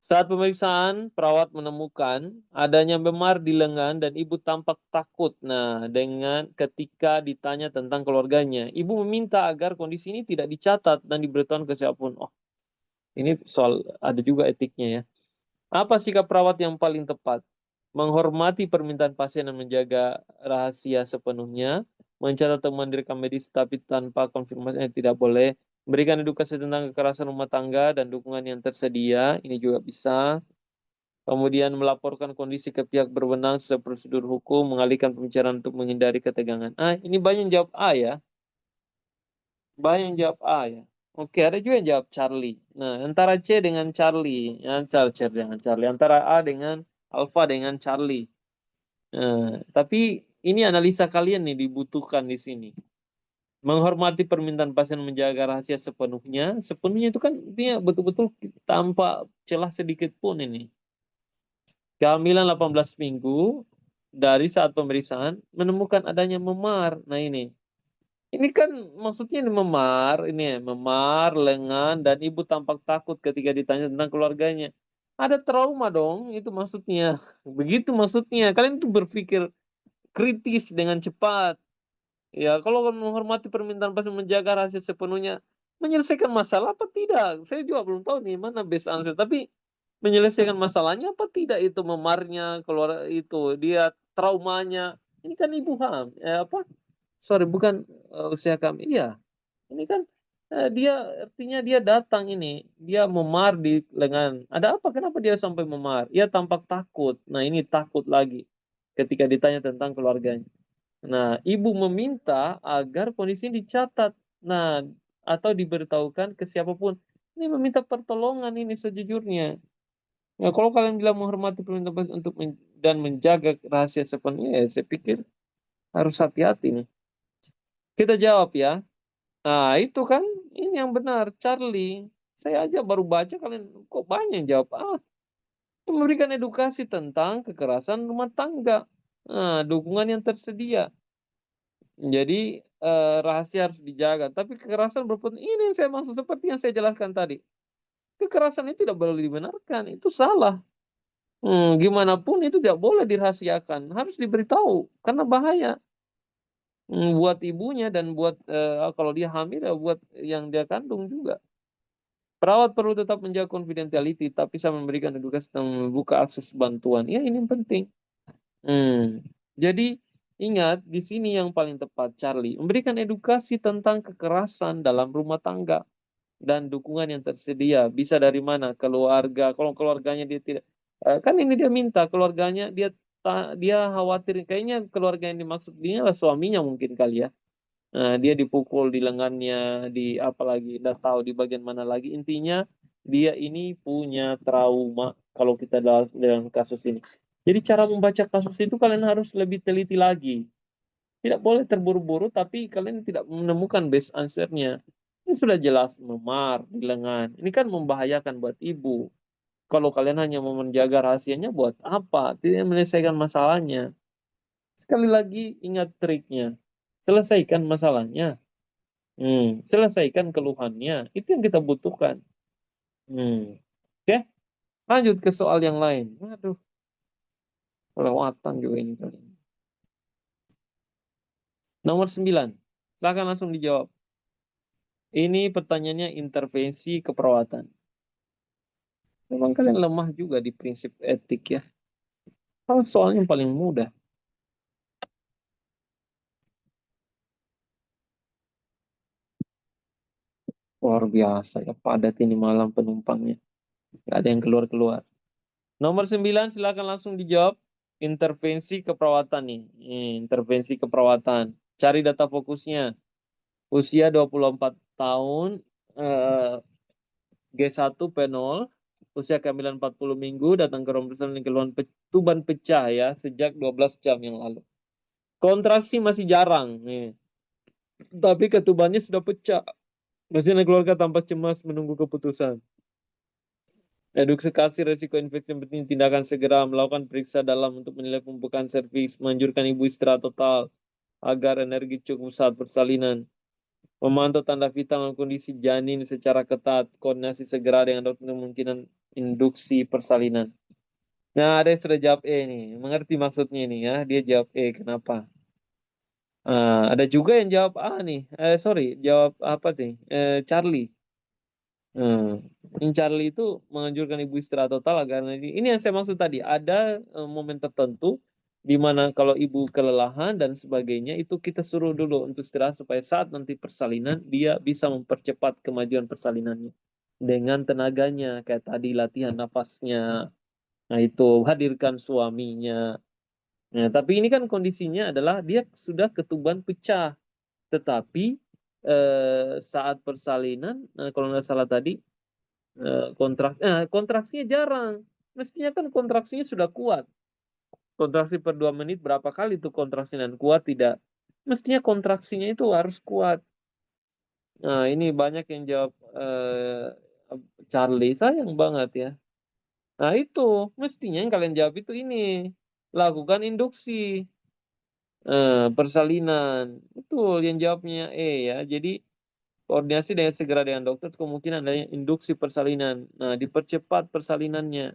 Saat pemeriksaan, perawat menemukan adanya memar di lengan dan ibu tampak takut. Nah, dengan ketika ditanya tentang keluarganya, ibu meminta agar kondisi ini tidak dicatat dan diberitahukan ke siapapun. Oh, ini soal ada juga etiknya ya. Apa sikap perawat yang paling tepat? Menghormati permintaan pasien dan menjaga rahasia sepenuhnya, mencatat temuan direkam medis tapi tanpa konfirmasi tidak boleh, memberikan edukasi tentang kekerasan rumah tangga dan dukungan yang tersedia, ini juga bisa. Kemudian melaporkan kondisi ke pihak berwenang sesuai prosedur hukum, mengalihkan pembicaraan untuk menghindari ketegangan. Ini banyak yang jawab A ya. Banyak yang jawab A ya. Oke, ada juga yang jawab Charlie. Nah, antara C dengan Charlie, ya, Charlie dengan Charlie, antara A dengan Alpha dengan Charlie. Tapi ini analisa kalian nih dibutuhkan di sini. Menghormati permintaan pasien menjaga rahasia sepenuhnya. Sepenuhnya itu kan dia betul-betul tanpa celah sedikit pun ini. Kehamilan 18 minggu dari saat pemeriksaan menemukan adanya memar. Nah ini. Ini kan maksudnya ini memar, ini ya, memar lengan dan ibu tampak takut ketika ditanya tentang keluarganya. Ada trauma dong, itu maksudnya. Begitu maksudnya. Kalian tuh berpikir kritis dengan cepat. Ya, kalau menghormati permintaan pasien menjaga rahasia sepenuhnya, menyelesaikan masalah apa tidak? Saya juga belum tahu nih mana best answer. Tapi menyelesaikan masalahnya apa tidak itu memarnya keluar itu dia traumanya. Ini kan ibu apa? Sorry, bukan usia kami. Iya, ini kan dia artinya dia datang ini, dia memar di lengan. Ada apa? Kenapa dia sampai memar? Ia tampak takut. Nah, ini takut lagi ketika ditanya tentang keluarganya. Nah, ibu meminta agar kondisi ini dicatat. Nah, atau diberitahukan ke siapapun. Ini meminta pertolongan ini sejujurnya. Ya, kalau kalian bilang menghormati permintaan pasien untuk dan menjaga rahasia sepenuhnya, ya saya pikir harus hati-hati nih. Kita jawab ya. Nah, itu kan ini yang benar, Charlie. Saya aja baru baca kalian kok banyak yang jawab. Memberikan edukasi tentang kekerasan rumah tangga. Nah, dukungan yang tersedia. Jadi rahasia harus dijaga. Tapi kekerasan berpun ini yang saya maksud seperti yang saya jelaskan tadi. Kekerasan itu tidak boleh dibenarkan, itu salah. Gimana pun itu tidak boleh dirahasiakan, harus diberitahu karena bahaya. Buat ibunya dan buat kalau dia hamil ya buat yang dia kandung juga. Perawat perlu tetap menjaga confidentiality tapi sama memberikan edukasi tentang membuka akses bantuan. Ya ini yang penting. Jadi ingat di sini yang paling tepat Charlie memberikan edukasi tentang kekerasan dalam rumah tangga dan dukungan yang tersedia bisa dari mana keluarga kalau keluarganya dia tidak kan ini dia minta keluarganya dia khawatir kayaknya keluarga yang dimaksud dia adalah suaminya mungkin kali ya. Dia dipukul di lengannya di apa lagi nggak tahu di bagian mana lagi intinya dia ini punya trauma kalau kita dalam kasus ini. Jadi cara membaca kasus itu kalian harus lebih teliti lagi. Tidak boleh terburu-buru, tapi kalian tidak menemukan best answer-nya. Ini sudah jelas memar di lengan. Ini kan membahayakan buat ibu. Kalau kalian hanya mau menjaga rahasianya, buat apa? Tidak menyelesaikan masalahnya. Sekali lagi, ingat triknya. Selesaikan masalahnya. Selesaikan keluhannya. Itu yang kita butuhkan. Oke, lanjut ke soal yang lain. Aduh, kelewatan juga ini kali. Nomor 9. Silakan langsung dijawab. Ini pertanyaannya intervensi keperawatan. Memang kalian lemah juga di prinsip etik ya. Soalnya paling mudah. Luar biasa ya, padat ini malam penumpangnya. Nggak ada yang keluar-keluar. Nomor 9, silakan langsung dijawab. Intervensi keperawatan nih. Intervensi keperawatan. Cari data fokusnya. Usia 24 tahun, G1 P0, usia kehamilan 40 minggu, datang ke rumah dengan keluhan tuban pecah ya, sejak 12 jam yang lalu. Kontraksi masih jarang nih. Tapi ketubannya sudah pecah. Mesin keluarga tanpa cemas menunggu keputusan. Edukasi resiko infeksi yang penting, tindakan segera melakukan periksa dalam untuk menilai pembukaan serviks, menganjurkan ibu istirahat total agar energi cukup saat persalinan, memantau tanda vital dan kondisi janin secara ketat, koordinasi segera dengan dokter kemungkinan induksi persalinan. Nah, ada yang sudah jawab E nih, mengerti maksudnya ini ya, dia jawab E, kenapa? Ada juga yang jawab A nih, sorry, jawab apa nih, Charlie. Charlie itu menganjurkan ibu istirahat total agar ini yang saya maksud tadi, ada momen tertentu di mana kalau ibu kelelahan dan sebagainya itu kita suruh dulu untuk istirahat supaya saat nanti persalinan dia bisa mempercepat kemajuan persalinannya dengan tenaganya, kayak tadi latihan napasnya. Nah, itu hadirkan suaminya. Nah, tapi ini kan kondisinya adalah dia sudah ketuban pecah, tetapi saat persalinan, kalau nggak salah tadi, kontraksinya jarang. Mestinya kan kontraksinya sudah kuat. Kontraksi per 2 menit berapa kali tuh kontraksi dan kuat tidak? Mestinya kontraksinya itu harus kuat. Nah, ini banyak yang jawab Charlie, sayang banget ya. Nah, itu mestinya yang kalian jawab itu ini. Lakukan induksi persalinan. Betul yang jawabnya E ya. Jadi koordinasi dengan segera dengan dokter, kemungkinan adanya induksi persalinan. Nah, dipercepat persalinannya.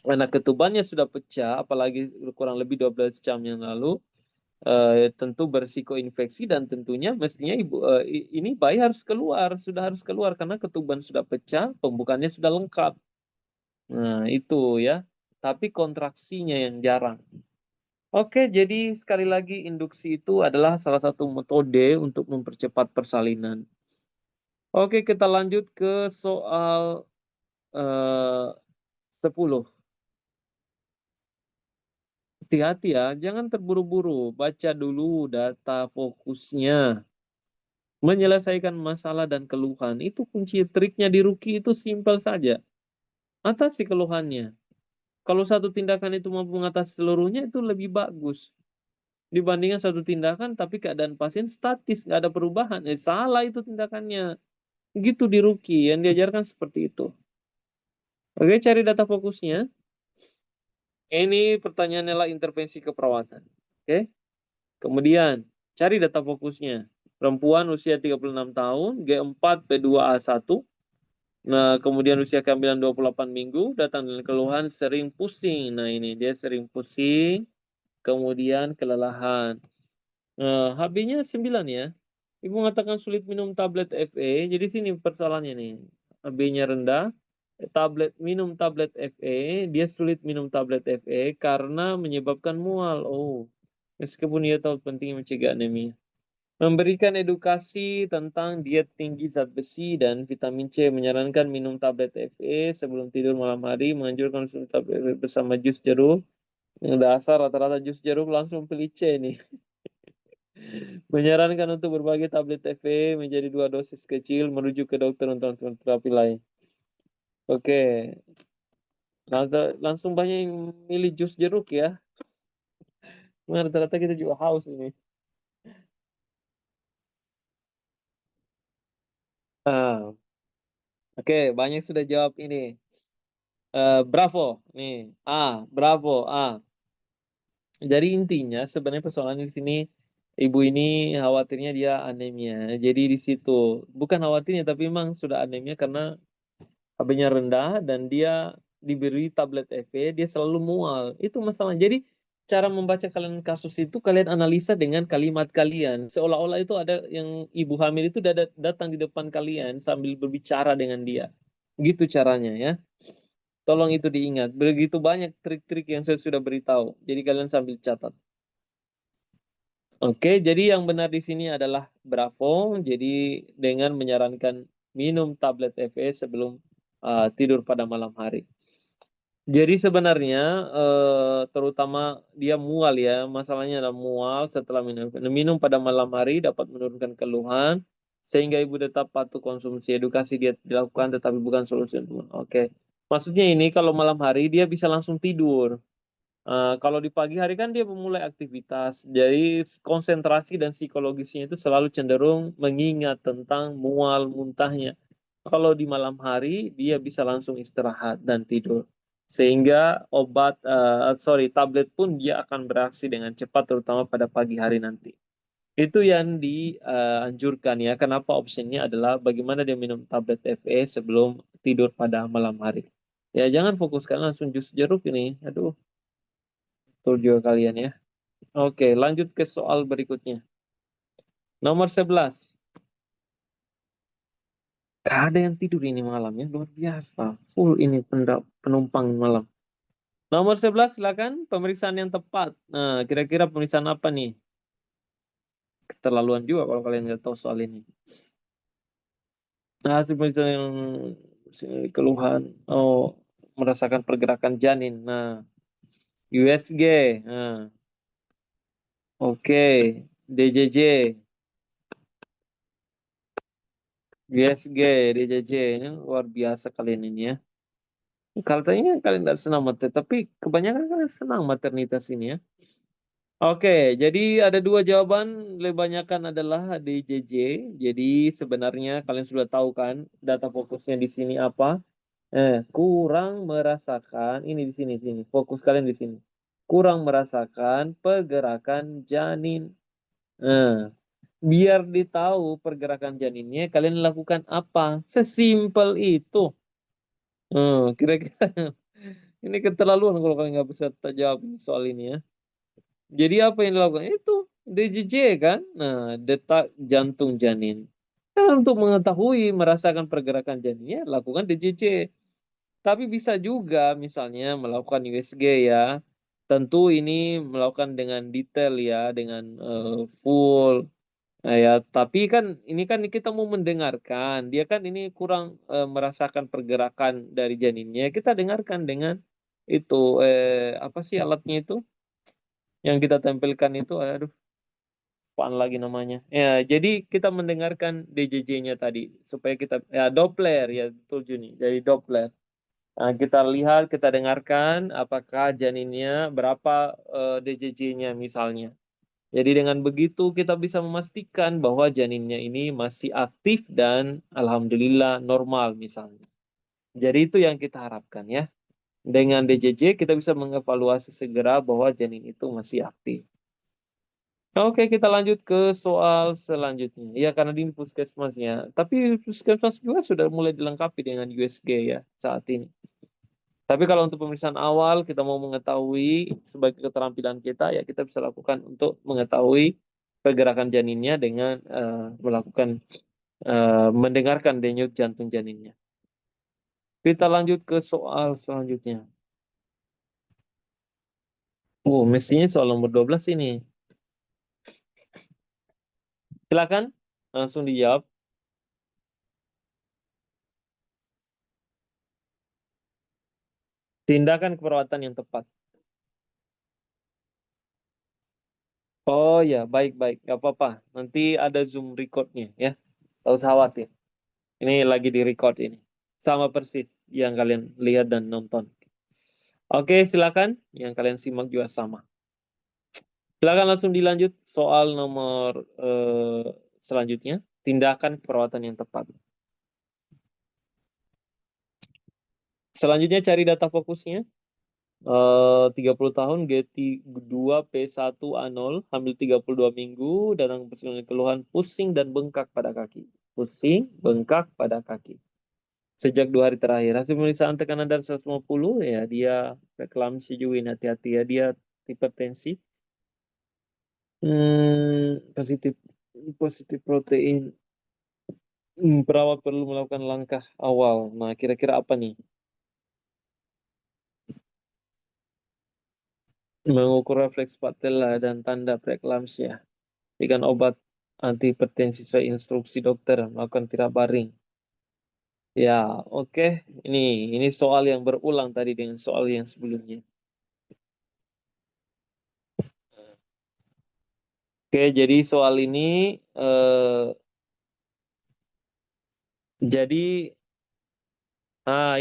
Anak ketubannya sudah pecah, apalagi kurang lebih 12 jam yang lalu, tentu berisiko infeksi dan tentunya mestinya ini bayi harus keluar, sudah harus keluar karena ketuban sudah pecah, pembukaannya sudah lengkap. Nah, itu ya. Tapi kontraksinya yang jarang. Oke, jadi sekali lagi induksi itu adalah salah satu metode untuk mempercepat persalinan. Oke, kita lanjut ke soal 10. Hati-hati ya, jangan terburu-buru. Baca dulu data fokusnya. Menyelesaikan masalah dan keluhan. Itu kunci triknya di Ruki itu simpel saja. Atasi keluhannya. Kalau satu tindakan itu mampu mengatasi seluruhnya, itu lebih bagus. Dibandingkan satu tindakan tapi keadaan pasien statis, nggak ada perubahan. Salah itu tindakannya. Gitu di Ruki, yang diajarkan seperti itu. Oke, cari data fokusnya. Ini pertanyaannya adalah intervensi keperawatan. Oke. Kemudian, cari data fokusnya. Perempuan usia 36 tahun, G4, P2A1. Nah, kemudian usia kehamilan 28 minggu, datang dengan keluhan sering pusing. Nah, ini dia sering pusing, kemudian kelelahan. HB-nya 9 ya. Ibu mengatakan sulit minum tablet FE. Jadi sini persoalannya nih. HB-nya rendah, minum tablet FE, dia sulit minum tablet FE karena menyebabkan mual. Oh, meskipun dia tahu pentingnya mencegah anemia. Memberikan edukasi tentang diet tinggi zat besi dan vitamin C, menyarankan minum tablet FE sebelum tidur malam hari, menganjurkan konsumsi tablet FE bersama jus jeruk. Yang dasar rata-rata jus jeruk langsung pilih C nih. Menyarankan untuk berbagi tablet FE menjadi 2 dosis kecil, merujuk ke dokter untuk terapi lain. Oke, langsung banyak yang milih jus jeruk ya. Rata-rata kita juga haus ini. Oke, banyak sudah jawab ini. Bravo, nih. Bravo, Jadi intinya sebenarnya persoalan di sini ibu ini khawatirnya dia anemia. Jadi di situ bukan khawatirnya tapi memang sudah anemia karena HB-nya rendah dan dia diberi tablet FE, dia selalu mual. Itu masalah. Jadi cara membaca kalian kasus itu kalian analisa dengan kalimat kalian. Seolah-olah itu ada yang ibu hamil itu datang di depan kalian sambil berbicara dengan dia. Gitu caranya ya. Tolong itu diingat. Begitu banyak trik-trik yang saya sudah beritahu. Jadi kalian sambil catat. Oke, jadi yang benar di sini adalah Bravo. Jadi dengan menyarankan minum tablet FE sebelum tidur pada malam hari. Jadi sebenarnya terutama dia mual ya, masalahnya adalah mual setelah minum pada malam hari dapat menurunkan keluhan sehingga ibu tetap patuh konsumsi. Edukasi diet dilakukan tetapi bukan solusi untuk. Oke. Maksudnya ini kalau malam hari dia bisa langsung tidur. Kalau di pagi hari kan dia memulai aktivitas, jadi konsentrasi dan psikologisnya itu selalu cenderung mengingat tentang mual muntahnya. Kalau di malam hari dia bisa langsung istirahat dan tidur, sehingga tablet pun dia akan bereaksi dengan cepat, terutama pada pagi hari nanti. Itu yang dianjurkan ya. Kenapa optionnya adalah bagaimana dia minum tablet FE sebelum tidur pada malam hari. Ya jangan fokuskan langsung jus jeruk ini, aduh. Betul juga kalian ya. Oke, lanjut ke soal berikutnya. Nomor 11. Gak ada yang tidur ini malam ya, luar biasa. Full ini penumpang malam. Nomor 11 silakan, pemeriksaan yang tepat. Nah, kira-kira pemeriksaan apa nih? Keterlaluan juga kalau kalian nggak tahu soal ini. Nah, hasil pemeriksaan yang keluhan, merasakan pergerakan janin. Nah, USG. Nah, oke, DJJ. USG, DJJ ini luar biasa kalian ini ya. Katanya kalian nggak senang materi, tapi kebanyakan kalian senang maternitas ini ya. Oke, jadi ada dua jawaban, lebih banyakan adalah DJJ. Jadi sebenarnya kalian sudah tahu kan data fokusnya di sini apa? Kurang merasakan ini di sini. Fokus kalian di sini. Kurang merasakan pergerakan janin. Biar ditahu pergerakan janinnya, kalian lakukan apa? Sesimpel itu. Kira-kira ini keterlaluan kalau kalian nggak bisa jawab soal ini ya. Jadi apa yang dilakukan? Itu DJJ kan? Nah, detak jantung janin. Nah, untuk mengetahui merasakan pergerakan janinnya, lakukan DJJ. Tapi bisa juga misalnya melakukan USG ya. Tentu ini melakukan dengan detail ya, dengan full. Nah, ya, tapi kan ini kan kita mau mendengarkan. Dia kan ini kurang merasakan pergerakan dari janinnya. Kita dengarkan dengan itu apa sih alatnya itu yang kita tempelkan itu, aduh, apaan lagi namanya. Ya, jadi kita mendengarkan DJJ-nya tadi supaya kita ya Doppler ya betul Juni. Jadi Doppler. Nah, kita lihat, kita dengarkan apakah janinnya berapa DJJ-nya misalnya. Jadi dengan begitu kita bisa memastikan bahwa janinnya ini masih aktif dan alhamdulillah normal misalnya. Jadi itu yang kita harapkan ya. Dengan DJJ kita bisa mengevaluasi segera bahwa janin itu masih aktif. Oke, kita lanjut ke soal selanjutnya. Ya, karena di puskesmasnya. Tapi puskesmas juga sudah mulai dilengkapi dengan USG ya saat ini. Tapi kalau untuk pemeriksaan awal kita mau mengetahui sebagai keterampilan kita ya kita bisa lakukan untuk mengetahui pergerakan janinnya dengan mendengarkan denyut jantung janinnya. Kita lanjut ke soal selanjutnya. Mestinya soal nomor 12 ini. Silakan langsung dijawab. Tindakan keperawatan yang tepat. Oh ya, baik-baik. Gak apa-apa. Nanti ada Zoom recordnya ya. Tak usah khawatir. Ini lagi di record ini. Sama persis yang kalian lihat dan nonton. Oke, silakan. Yang kalian simak juga sama. Silakan langsung dilanjut soal nomor selanjutnya. Tindakan keperawatan yang tepat. Selanjutnya cari data fokusnya. 30 tahun, G2P1A0, hamil 32 minggu, datang dengan keluhan pusing dan bengkak pada kaki. Pusing, bengkak pada kaki. Sejak 2 hari terakhir, hasil pemeriksaan tekanan darah 150, ya dia preeklamsi juga ini, hati-hati ya, dia hipertensi. Positif protein. Perawat perlu melakukan langkah awal. Nah, kira-kira apa nih? Mengukur refleks patella dan tanda preeklamsia. Berikan obat antihipertensi sesuai instruksi dokter. Melakukan tirabaring. Ya, oke. Ini soal yang berulang tadi dengan soal yang sebelumnya. Oke, jadi soal ini jadi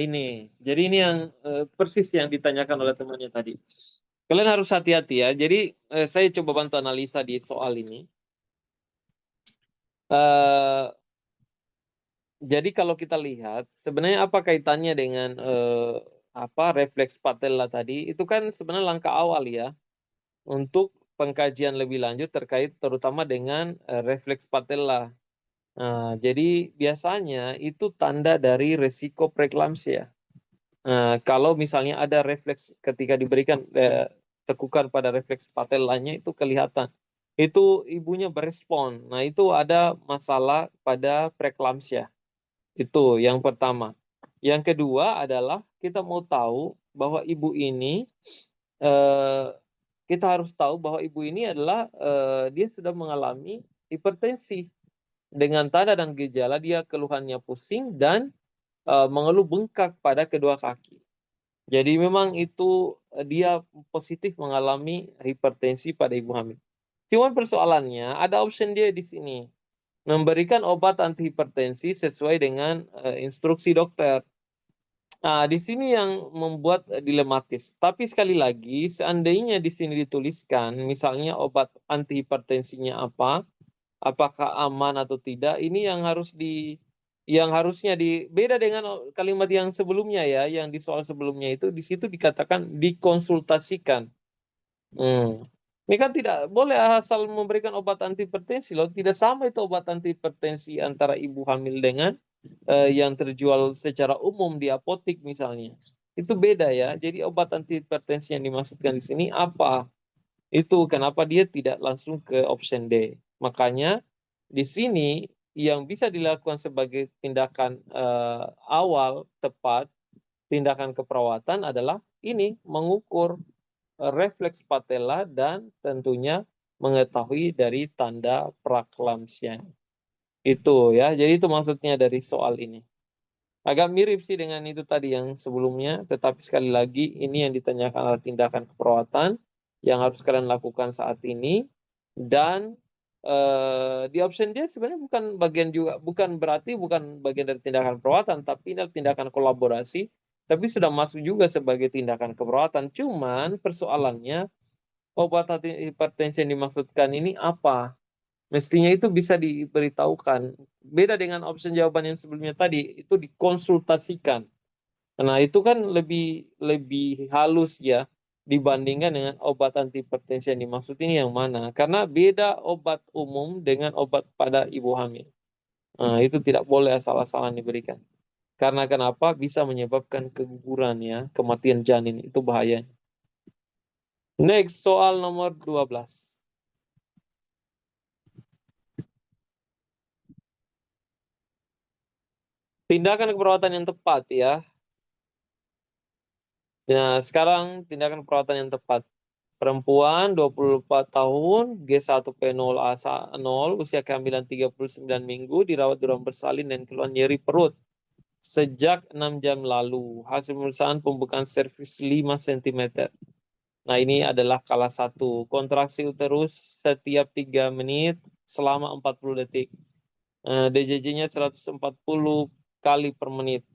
ini. Jadi ini yang persis yang ditanyakan oleh temannya tadi. Kalian harus hati-hati ya. Jadi saya coba bantu analisa di soal ini. Jadi kalau kita lihat sebenarnya apa kaitannya dengan refleks patella tadi? Itu kan sebenarnya langkah awal ya untuk pengkajian lebih lanjut terkait terutama dengan refleks patella. Nah, jadi biasanya itu tanda dari resiko preeklamsia. Nah, kalau misalnya ada refleks ketika diberikan tekukan pada refleks patellanya itu kelihatan. Itu ibunya berespon. Nah, itu ada masalah pada preeklamsia. Itu yang pertama. Yang kedua adalah kita mau tahu bahwa ibu ini eh, kita harus tahu bahwa ibu ini adalah dia sudah mengalami hipertensi dengan tanda dan gejala dia keluhannya pusing dan mengeluh bengkak pada kedua kaki. Jadi memang itu dia positif mengalami hipertensi pada ibu hamil. Cuman persoalannya ada option dia di sini. Memberikan obat antihipertensi sesuai dengan instruksi dokter. Nah, di sini yang membuat dilematis. Tapi sekali lagi, seandainya di sini dituliskan, misalnya obat antihipertensinya apa, apakah aman atau tidak, ini yang harusnya beda dengan kalimat yang sebelumnya ya, yang di soal sebelumnya itu di situ dikatakan dikonsultasikan. Ini kan tidak boleh asal memberikan obat antihipertensi loh. Tidak sama itu obat antihipertensi antara ibu hamil dengan yang terjual secara umum di apotik misalnya. Itu beda ya. Jadi obat antihipertensi yang dimaksudkan di sini apa? Itu kenapa dia tidak langsung ke option D. Makanya di sini yang bisa dilakukan sebagai tindakan awal tepat, tindakan keperawatan adalah ini mengukur refleks patella dan tentunya mengetahui dari tanda preeklamsia. Itu ya. Jadi itu maksudnya dari soal ini. Agak mirip sih dengan itu tadi yang sebelumnya, tetapi sekali lagi ini yang ditanyakan adalah tindakan keperawatan yang harus kalian lakukan saat ini dan di option dia sebenarnya bukan berarti bukan bagian dari tindakan perawatan, tapi ini adalah tindakan kolaborasi, tapi sudah masuk juga sebagai tindakan keperawatan. Cuman persoalannya obat hipertensi yang dimaksudkan ini apa? Mestinya itu bisa diberitahukan. Beda dengan option jawaban yang sebelumnya tadi, itu dikonsultasikan. Nah, itu kan lebih lebih halus ya dibandingkan dengan obat antihipertensi yang dimaksud ini yang mana? Karena beda obat umum dengan obat pada ibu hamil. Nah, itu tidak boleh asal-asalan diberikan. Karena kenapa? Bisa menyebabkan keguguran ya, kematian janin. Itu bahaya. Next, soal nomor 12. Tindakan keperawatan yang tepat ya. Nah, sekarang tindakan perawatan yang tepat. Perempuan 24 tahun, G1P0A0, usia kehamilan 39 minggu, dirawat di ruang bersalin dan keluhan nyeri perut sejak 6 jam lalu. Hasil pemeriksaan pembukaan servis 5 cm. Nah, ini adalah kala 1. Kontraksi uterus setiap 3 menit selama 40 detik. DJJ-nya 140 kali per menit.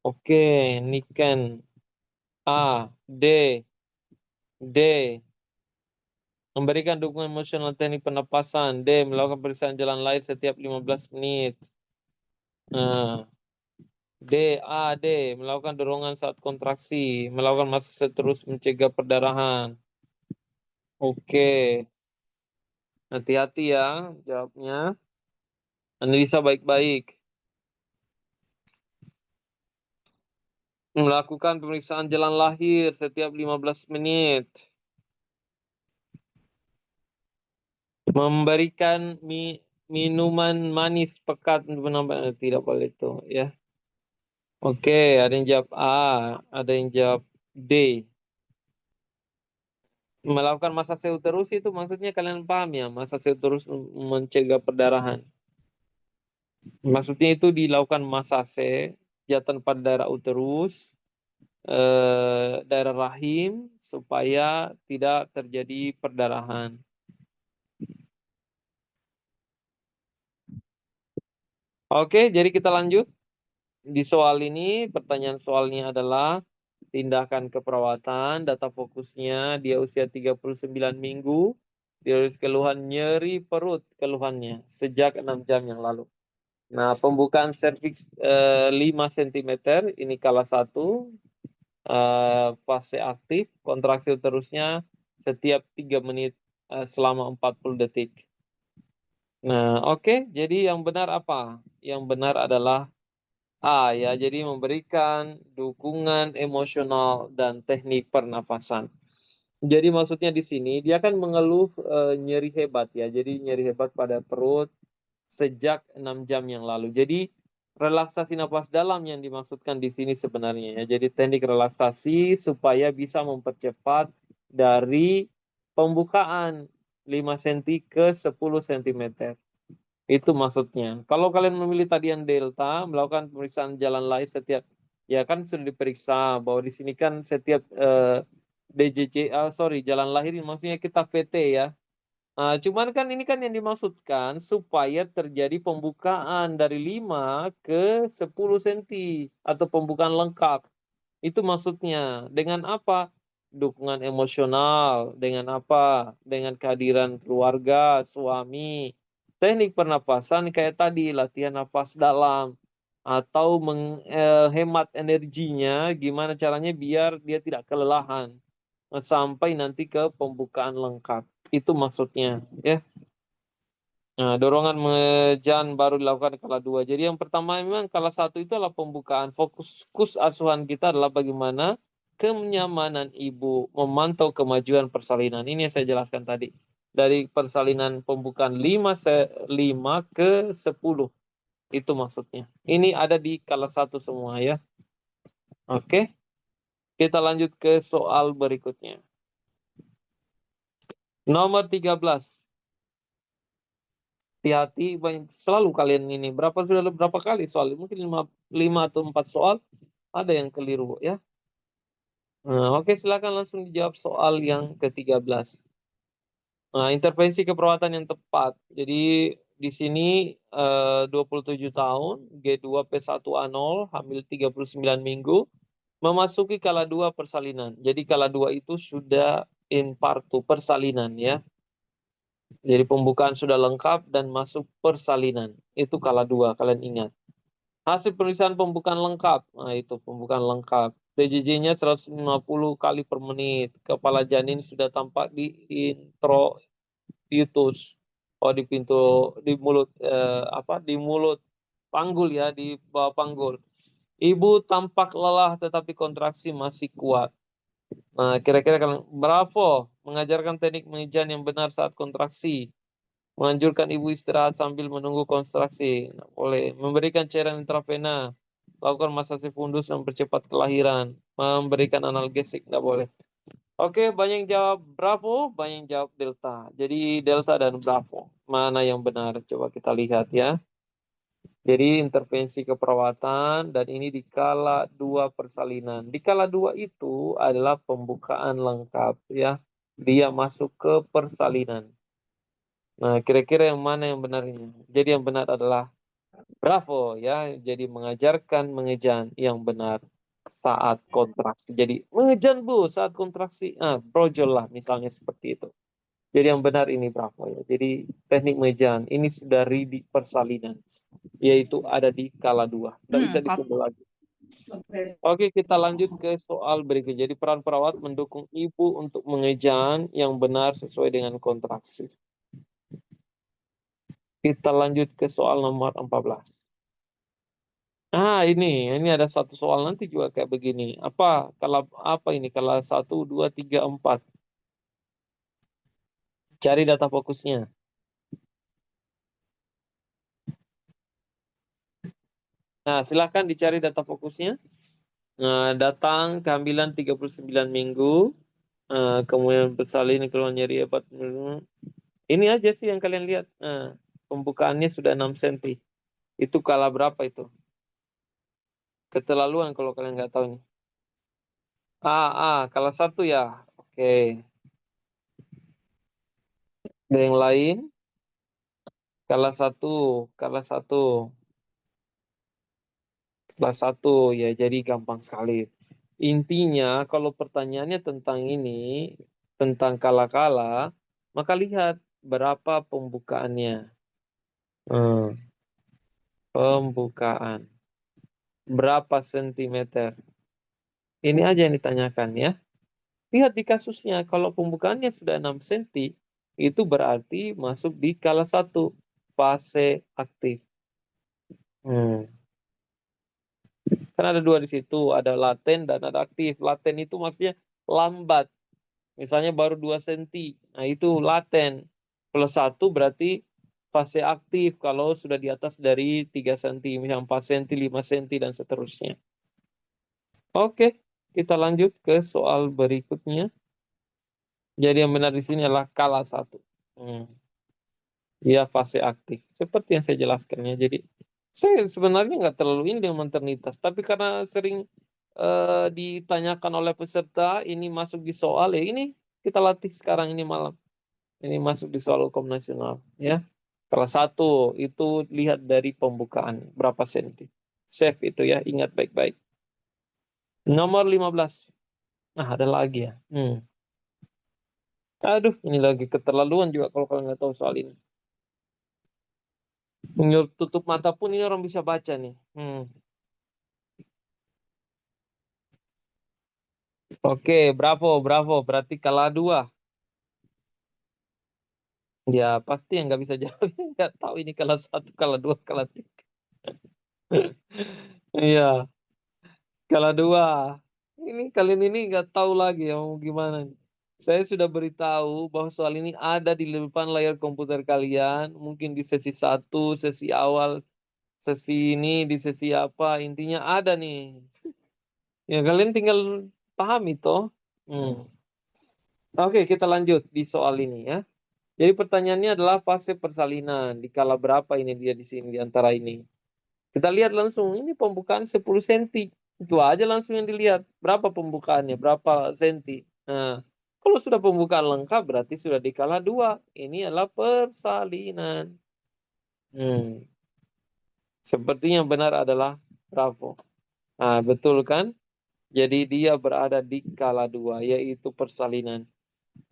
Oke, Niken. A, D, memberikan dukungan emosional teknik pernapasan. D, melakukan pemeriksaan jalan lahir setiap 15 menit. Nah, D, melakukan dorongan saat kontraksi, melakukan massage terus mencegah perdarahan. Oke, hati-hati ya jawabnya. Analisa baik-baik. Melakukan pemeriksaan jalan lahir setiap 15 menit. Memberikan minuman manis pekat untuk menambah, tidak boleh itu ya. Oke, ada yang jawab A, ada yang jawab D. Melakukan masase uterus itu maksudnya kalian paham ya, masase uterus mencegah perdarahan. Maksudnya itu dilakukan masase jatuh pada daerah uterus, daerah rahim supaya tidak terjadi perdarahan. Oke, jadi kita lanjut. Di soal ini, pertanyaan soalnya adalah tindakan keperawatan, data fokusnya dia usia 39 minggu, dia keluhan nyeri perut keluhannya sejak 6 jam yang lalu. Nah, pembukaan serviks 5 cm, ini kala 1, fase aktif, kontraksi uterusnya setiap 3 menit selama 40 detik. Nah, oke, jadi yang benar apa? Yang benar adalah A ya, jadi memberikan dukungan emosional dan teknik pernapasan. Jadi maksudnya di sini dia kan mengeluh nyeri hebat ya. Jadi nyeri hebat pada perut sejak 6 jam yang lalu. Jadi relaksasi napas dalam yang dimaksudkan di sini sebenarnya ya. Jadi teknik relaksasi supaya bisa mempercepat dari pembukaan 5 cm ke 10 cm. Itu maksudnya. Kalau kalian memilih tadi yang delta, melakukan pemeriksaan jalan lahir setiap, ya kan sudah diperiksa bahwa di sini kan setiap jalan lahir maksudnya kita VT ya. Nah, cuman kan ini kan yang dimaksudkan supaya terjadi pembukaan dari 5 ke 10 cm atau pembukaan lengkap. Itu maksudnya. Dengan apa? Dukungan emosional, dengan apa? Dengan kehadiran keluarga, suami. Teknik pernapasan kayak tadi, latihan napas dalam atau menghemat energinya, gimana caranya biar dia tidak kelelahan sampai nanti ke pembukaan lengkap. Itu maksudnya, ya. Nah, dorongan mengejan baru dilakukan kala 2. Jadi yang pertama memang kala 1 itu adalah pembukaan. Fokus asuhan kita adalah bagaimana kenyamanan ibu memantau kemajuan persalinan. Ini yang saya jelaskan tadi. Dari persalinan pembukaan 5 ke 10. Itu maksudnya. Ini ada di kala 1 semua ya. Oke. Kita lanjut ke soal berikutnya. Nomor 13. Hati-hati, selalu kalian ini sudah berapa kali soal, mungkin 5 atau 4 soal ada yang keliru ya. Nah, oke, silakan langsung dijawab soal yang ke-13. Nah, intervensi keperawatan yang tepat. Jadi di sini 27 tahun, G2P1A0, hamil 39 minggu, memasuki kala 2 persalinan. Jadi kala 2 itu sudah infartu persalinan ya. Jadi pembukaan sudah lengkap dan masuk persalinan. Itu kala 2, kalian ingat. Hasil pemeriksaan pembukaan lengkap. Nah, itu pembukaan lengkap. PJJ-nya 150 kali per menit. Kepala janin sudah tampak di introitus. Oh, di pintu, di mulut, di mulut panggul ya, di bawah panggul. Ibu tampak lelah tetapi kontraksi masih kuat. Nah, kira-kira kalian, bravo, mengajarkan teknik mengejan yang benar saat kontraksi. Menganjurkan ibu istirahat sambil menunggu kontraksi. Nggak boleh. Memberikan cairan intravena. Lakukan masase fundus dan mempercepat kelahiran. Memberikan analgesik. Nggak boleh. Oke, banyak yang jawab bravo, banyak yang jawab delta. Jadi delta dan bravo. Mana yang benar? Coba kita lihat ya. Jadi intervensi keperawatan dan ini di kala 2 persalinan. Di kala 2 itu adalah pembukaan lengkap ya. Dia masuk ke persalinan. Nah, kira-kira yang mana yang benarnya? Jadi yang benar adalah bravo ya. Jadi mengajarkan mengejan yang benar saat kontraksi. Jadi mengejan bu saat kontraksi. Brojol lah misalnya seperti itu. Jadi yang benar ini bravo ya. Jadi teknik mengejan ini sudah di persalinan. Yaitu ada di kala 2. Tidak bisa ditunggu lagi. Oke, kita lanjut ke soal berikutnya. Jadi peran perawat mendukung ibu untuk mengejan yang benar sesuai dengan kontraksi. Kita lanjut ke soal nomor 14. Ini ada satu soal nanti juga kayak begini. Apa ini? Kalau 1, 2, 3, 4. Cari data fokusnya. Nah, silahkan dicari data fokusnya. Datang kehamilan 39 minggu. Kemudian bersalin keluar nyeri 4 minggu. Ini aja sih yang kalian lihat. Pembukaannya sudah 6 cm. Itu kala berapa itu? Keterlaluan kalau kalian nggak tahu nih. Kala 1 ya. Oke. Ada yang lain? Kala 1, kala 1. Kelas 1 ya, jadi gampang sekali. Intinya kalau pertanyaannya tentang ini, tentang kala-kala, maka lihat berapa pembukaannya. Pembukaan. Berapa sentimeter? Ini aja yang ditanyakan ya. Lihat di kasusnya, kalau pembukaannya sudah 6 cm, itu berarti masuk di kala 1, fase aktif. Karena ada dua di situ, ada laten dan ada aktif. Laten itu maksudnya lambat. Misalnya baru 2 cm. Nah, itu laten. Plus 1 berarti fase aktif kalau sudah di atas dari 3 cm, misalnya 4 cm, 5 cm, dan seterusnya. Oke, kita lanjut ke soal berikutnya. Jadi yang benar di sini adalah kala 1. Dia fase aktif. Seperti yang saya jelaskan ya. Jadi saya sebenarnya nggak terlalu ini dengan maternitas, tapi karena sering ditanyakan oleh peserta, ini masuk di soal ya, ini kita latih sekarang ini malam. Ini masuk di soal hukum nasional ya. Kelas 1 itu lihat dari pembukaan berapa senti. Save itu ya, ingat baik-baik. Nomor 15. Nah, ada lagi ya. Aduh, ini lagi keterlaluan juga kalau kalian nggak tahu soal ini. Menyuruh tutup mata pun ini orang bisa baca nih. Oke, bravo, bravo. Berarti kalah 2. Ya, pasti yang nggak bisa jawab. Nggak tahu ini kalah 1, kalah 2, kalah 3. Iya, kalah 2. Ini kalian ini nggak tahu lagi ya mau gimana. Saya sudah beritahu bahwa soal ini ada di depan layar komputer kalian. Mungkin di sesi 1, sesi awal, sesi ini, di sesi apa. Intinya ada nih. Ya, kalian tinggal pahami toh. Oke, kita lanjut di soal ini ya. Jadi pertanyaannya adalah fase persalinan. Di kala berapa ini dia di sini di antara ini? Kita lihat langsung, ini pembukaan 10 cm. Itu aja langsung yang dilihat. Berapa pembukaannya, berapa senti. Nah, kalau sudah pembukaan lengkap berarti sudah di kala 2. Ini adalah persalinan. Sepertinya yang benar adalah bravo. Nah, betul kan? Jadi dia berada di kala 2, yaitu persalinan.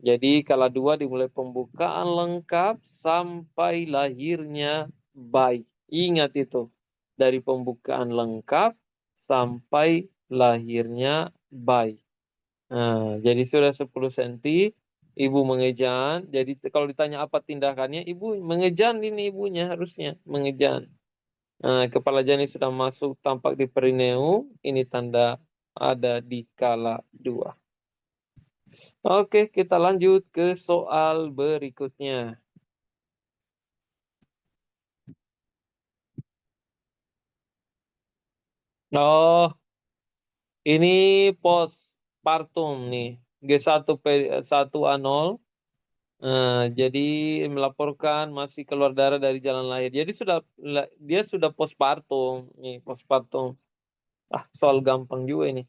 Jadi kala 2 dimulai pembukaan lengkap sampai lahirnya bayi. Ingat itu. Dari pembukaan lengkap sampai lahirnya bayi. Nah, jadi sudah 10 cm. Ibu mengejan. Jadi kalau ditanya apa tindakannya, ibu mengejan ini ibunya harusnya. Mengejan. Nah, kepala janin sudah masuk tampak di perineum. Ini tanda ada di kala 2. Oke, kita lanjut ke soal berikutnya. Oh, ini postpartum nih. G1P1A0. Jadi melaporkan masih keluar darah dari jalan lahir. Jadi dia sudah postpartum. Nih, postpartum. Soal gampang juga ini.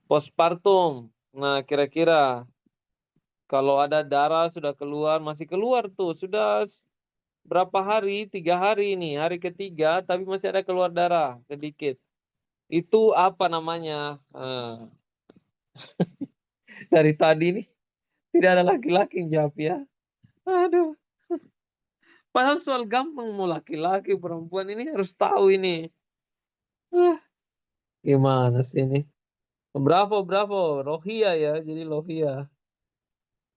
Postpartum. Nah, kira-kira kalau ada darah sudah keluar, masih keluar tuh. Sudah berapa hari? 3 hari ini. Hari ketiga, tapi masih ada keluar darah sedikit. Itu apa namanya? Dari tadi nih tidak ada laki-laki yang jawab ya. Aduh. Padahal soal gampang, mau laki-laki perempuan ini harus tahu ini. Ah, Gimana sih ini? Bravo, bravo. Rohia ya, jadi Lohia.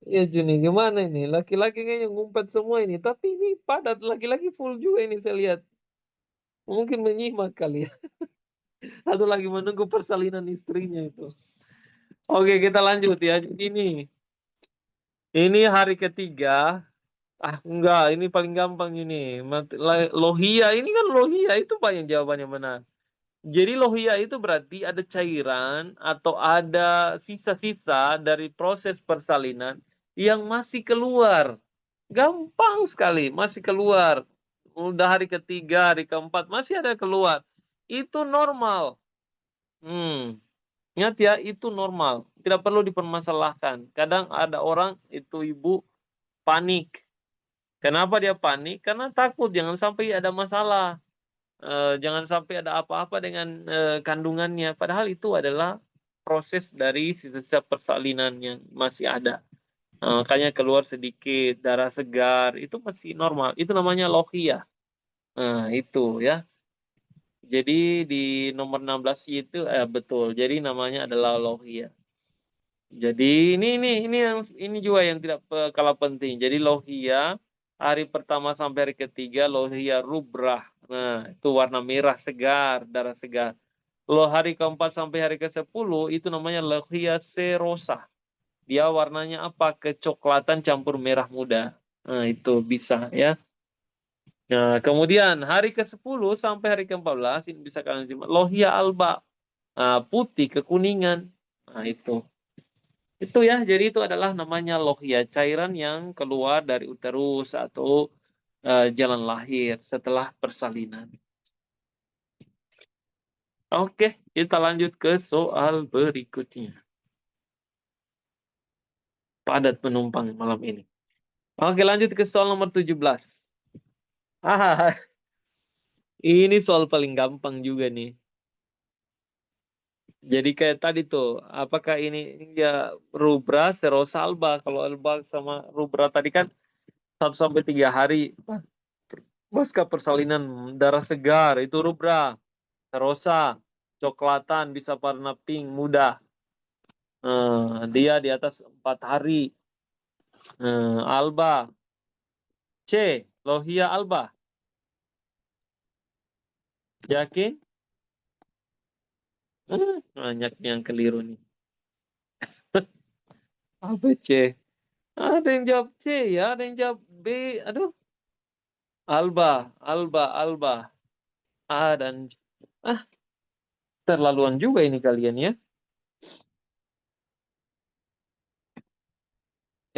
Iya Juni, gimana ini? Laki-laki kayaknya ngumpet semua ini. Tapi ini padat, laki-laki full juga ini saya lihat. Mungkin menyimak kali ya. Atau lagi menunggu persalinan istrinya itu. Oke, kita lanjut ya. Jadi ini hari ketiga. Enggak, ini paling gampang ini. Lohia, ini kan Lohia, itu Pak yang jawabannya benar. Jadi lohia itu berarti ada cairan atau ada sisa-sisa dari proses persalinan yang masih keluar. Gampang sekali, masih keluar. Udah hari ketiga, hari keempat, masih ada keluar. Itu normal. Ingat ya, itu normal. Tidak perlu dipermasalahkan. Kadang ada orang, itu ibu, panik. Kenapa dia panik? Karena takut jangan sampai ada masalah. Jangan sampai ada apa-apa dengan kandungannya. Padahal itu adalah proses dari sisa-sisa persalinan yang masih ada. Makanya keluar sedikit darah segar, itu masih normal. Itu namanya lohia. Nah, itu ya. Jadi di nomor 16 itu betul. Jadi namanya adalah lohia. Jadi ini yang ini juga yang tidak kalah penting. Jadi lohia hari pertama sampai hari ketiga lohia rubrah. Nah, itu warna merah segar, darah segar. Kalau hari keempat sampai hari ke-10 itu namanya lohia serosa. Dia warnanya apa? Kecoklatan campur merah muda. Nah, itu bisa ya. Nah, kemudian hari ke-10 sampai hari ke-14 ini bisa kalian simak lohia alba. Nah, putih kekuningan. Nah, itu. Itu ya, jadi itu adalah namanya lohia, cairan yang keluar dari uterus atau jalan lahir setelah persalinan. Oke, kita lanjut ke soal berikutnya. Padat penumpang malam ini. Oke, lanjut ke soal nomor 17. Ah, ini soal paling gampang juga nih. Jadi kayak tadi tuh, apakah ini ya rubra, serosa, alba? Kalau alba sama rubra tadi kan 1 sampai 3 hari pasca persalinan darah segar itu rubra, serosa, coklatan bisa warna pink muda. Dia di atas 4 hari. Alba, C, lohia alba. Yakin? Banyak yang keliru nih. Apa C? Ada yang jawab C ya, ada yang jawab B. Aduh. Alba, alba, alba. A dan ah terlaluan juga ini kalian ya.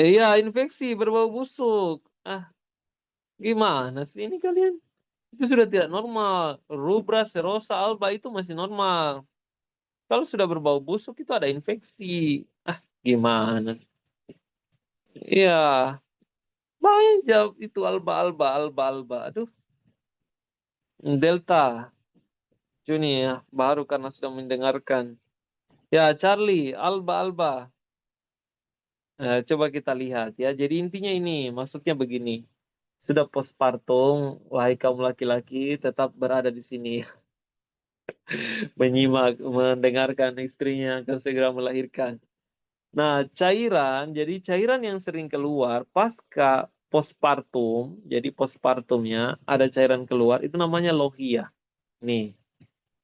Iya, infeksi berbau busuk. Gimana sih ini kalian? Itu sudah tidak normal. Rubra, serosa, alba itu masih normal. Kalau sudah berbau busuk itu ada infeksi. Gimana? Iya, banyak jawab itu alba, alba, alba, alba. Aduh, delta. Juni ya, baru karena sudah mendengarkan. Ya, Charlie, alba, alba. Coba kita lihat ya. Jadi intinya ini, maksudnya begini. Sudah postpartum, wahai kaum laki-laki tetap berada di sini. Menyimak, mendengarkan istrinya akan segera melahirkan. Nah, cairan, jadi cairan yang sering keluar pasca postpartum, jadi postpartumnya ada cairan keluar, itu namanya lohia. Nih,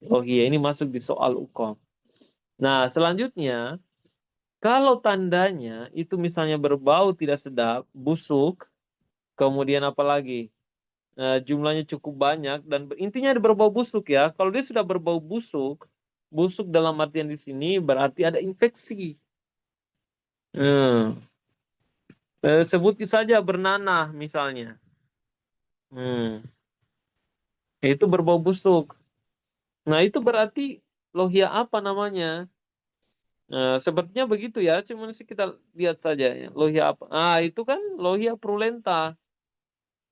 lohia ini masuk di soal UKOM. Nah, selanjutnya, kalau tandanya itu misalnya berbau tidak sedap, busuk, kemudian apa lagi? Jumlahnya cukup banyak dan intinya ada berbau busuk ya. Kalau dia sudah berbau busuk, busuk dalam artian di sini berarti ada infeksi. Hmm. Sebut saja bernanah misalnya. Hmm. Itu berbau busuk. Nah itu berarti lohia apa namanya? Sepertinya begitu ya. Cuman sih kita lihat saja ya. Lohia apa? Itu kan lohia prulenta.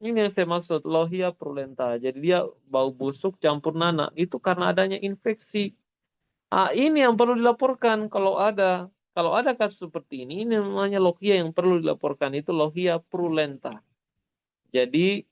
Ini yang saya maksud lohia prulenta. Jadi dia bau busuk campur nanah. Itu karena adanya infeksi. Ini yang perlu dilaporkan kalau ada. Kalau ada kasus seperti ini namanya lohia yang perlu dilaporkan itu lohia prulenta. Jadi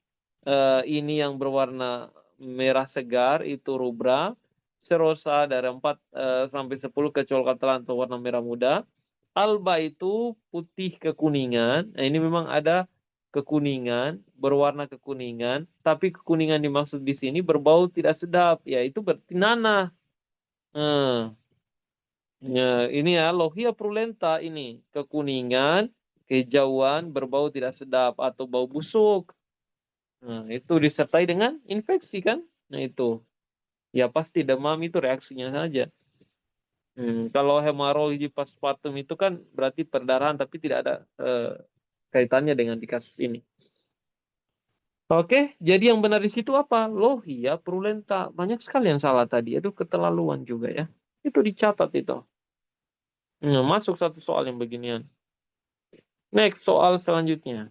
ini yang berwarna merah segar itu rubra, serosa dari 4 sampai 10 kecoklatan atau warna merah muda. Alba itu putih kekuningan. Nah, ini memang ada kekuningan, berwarna kekuningan, tapi kekuningan dimaksud di sini berbau tidak sedap, yaitu berarti nanah. Nah, ini ya lohia prulenta ini kekuningan, kehijauan, berbau tidak sedap atau bau busuk. Nah, itu disertai dengan infeksi kan? Nah, itu. Ya pasti demam itu reaksinya saja. Kalau hemorrhage postpartum itu kan berarti perdarahan tapi tidak ada kaitannya dengan di kasus ini. Oke, jadi yang benar di situ apa? Lohia, Prulenta. Banyak sekali yang salah tadi. Aduh, keterlaluan juga ya. Itu dicatat itu. Masuk satu soal yang beginian. Next, soal selanjutnya.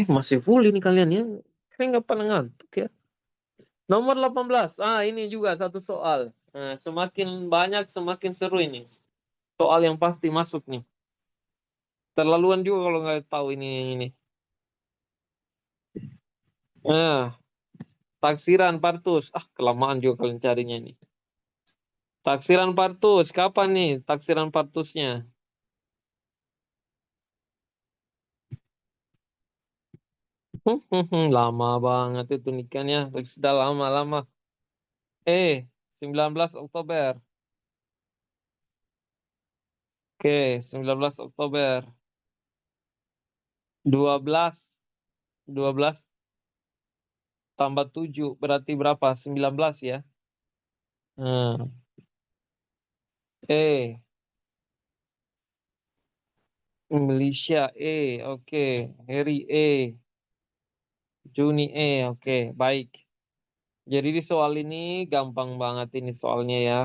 Masih full ini kalian ya. Kayaknya nggak pernah ngantuk ya. Nomor 18. Ini juga satu soal. Semakin banyak, semakin seru ini. Soal yang pasti masuk nih. Terlaluan juga kalau nggak tahu ini. Taksiran partus. Kelamaan juga kalian carinya ini. Taksiran partus. Kapan nih taksiran partusnya? Lama banget itu nikahnya. Sudah lama-lama. 19 Oktober. Oke, 19 Oktober. 12. 12 tambah 7 berarti berapa? 19 ya. Hmm. Malaysia oke. Harry Juni oke. Baik. Jadi di soal ini gampang banget ini soalnya ya.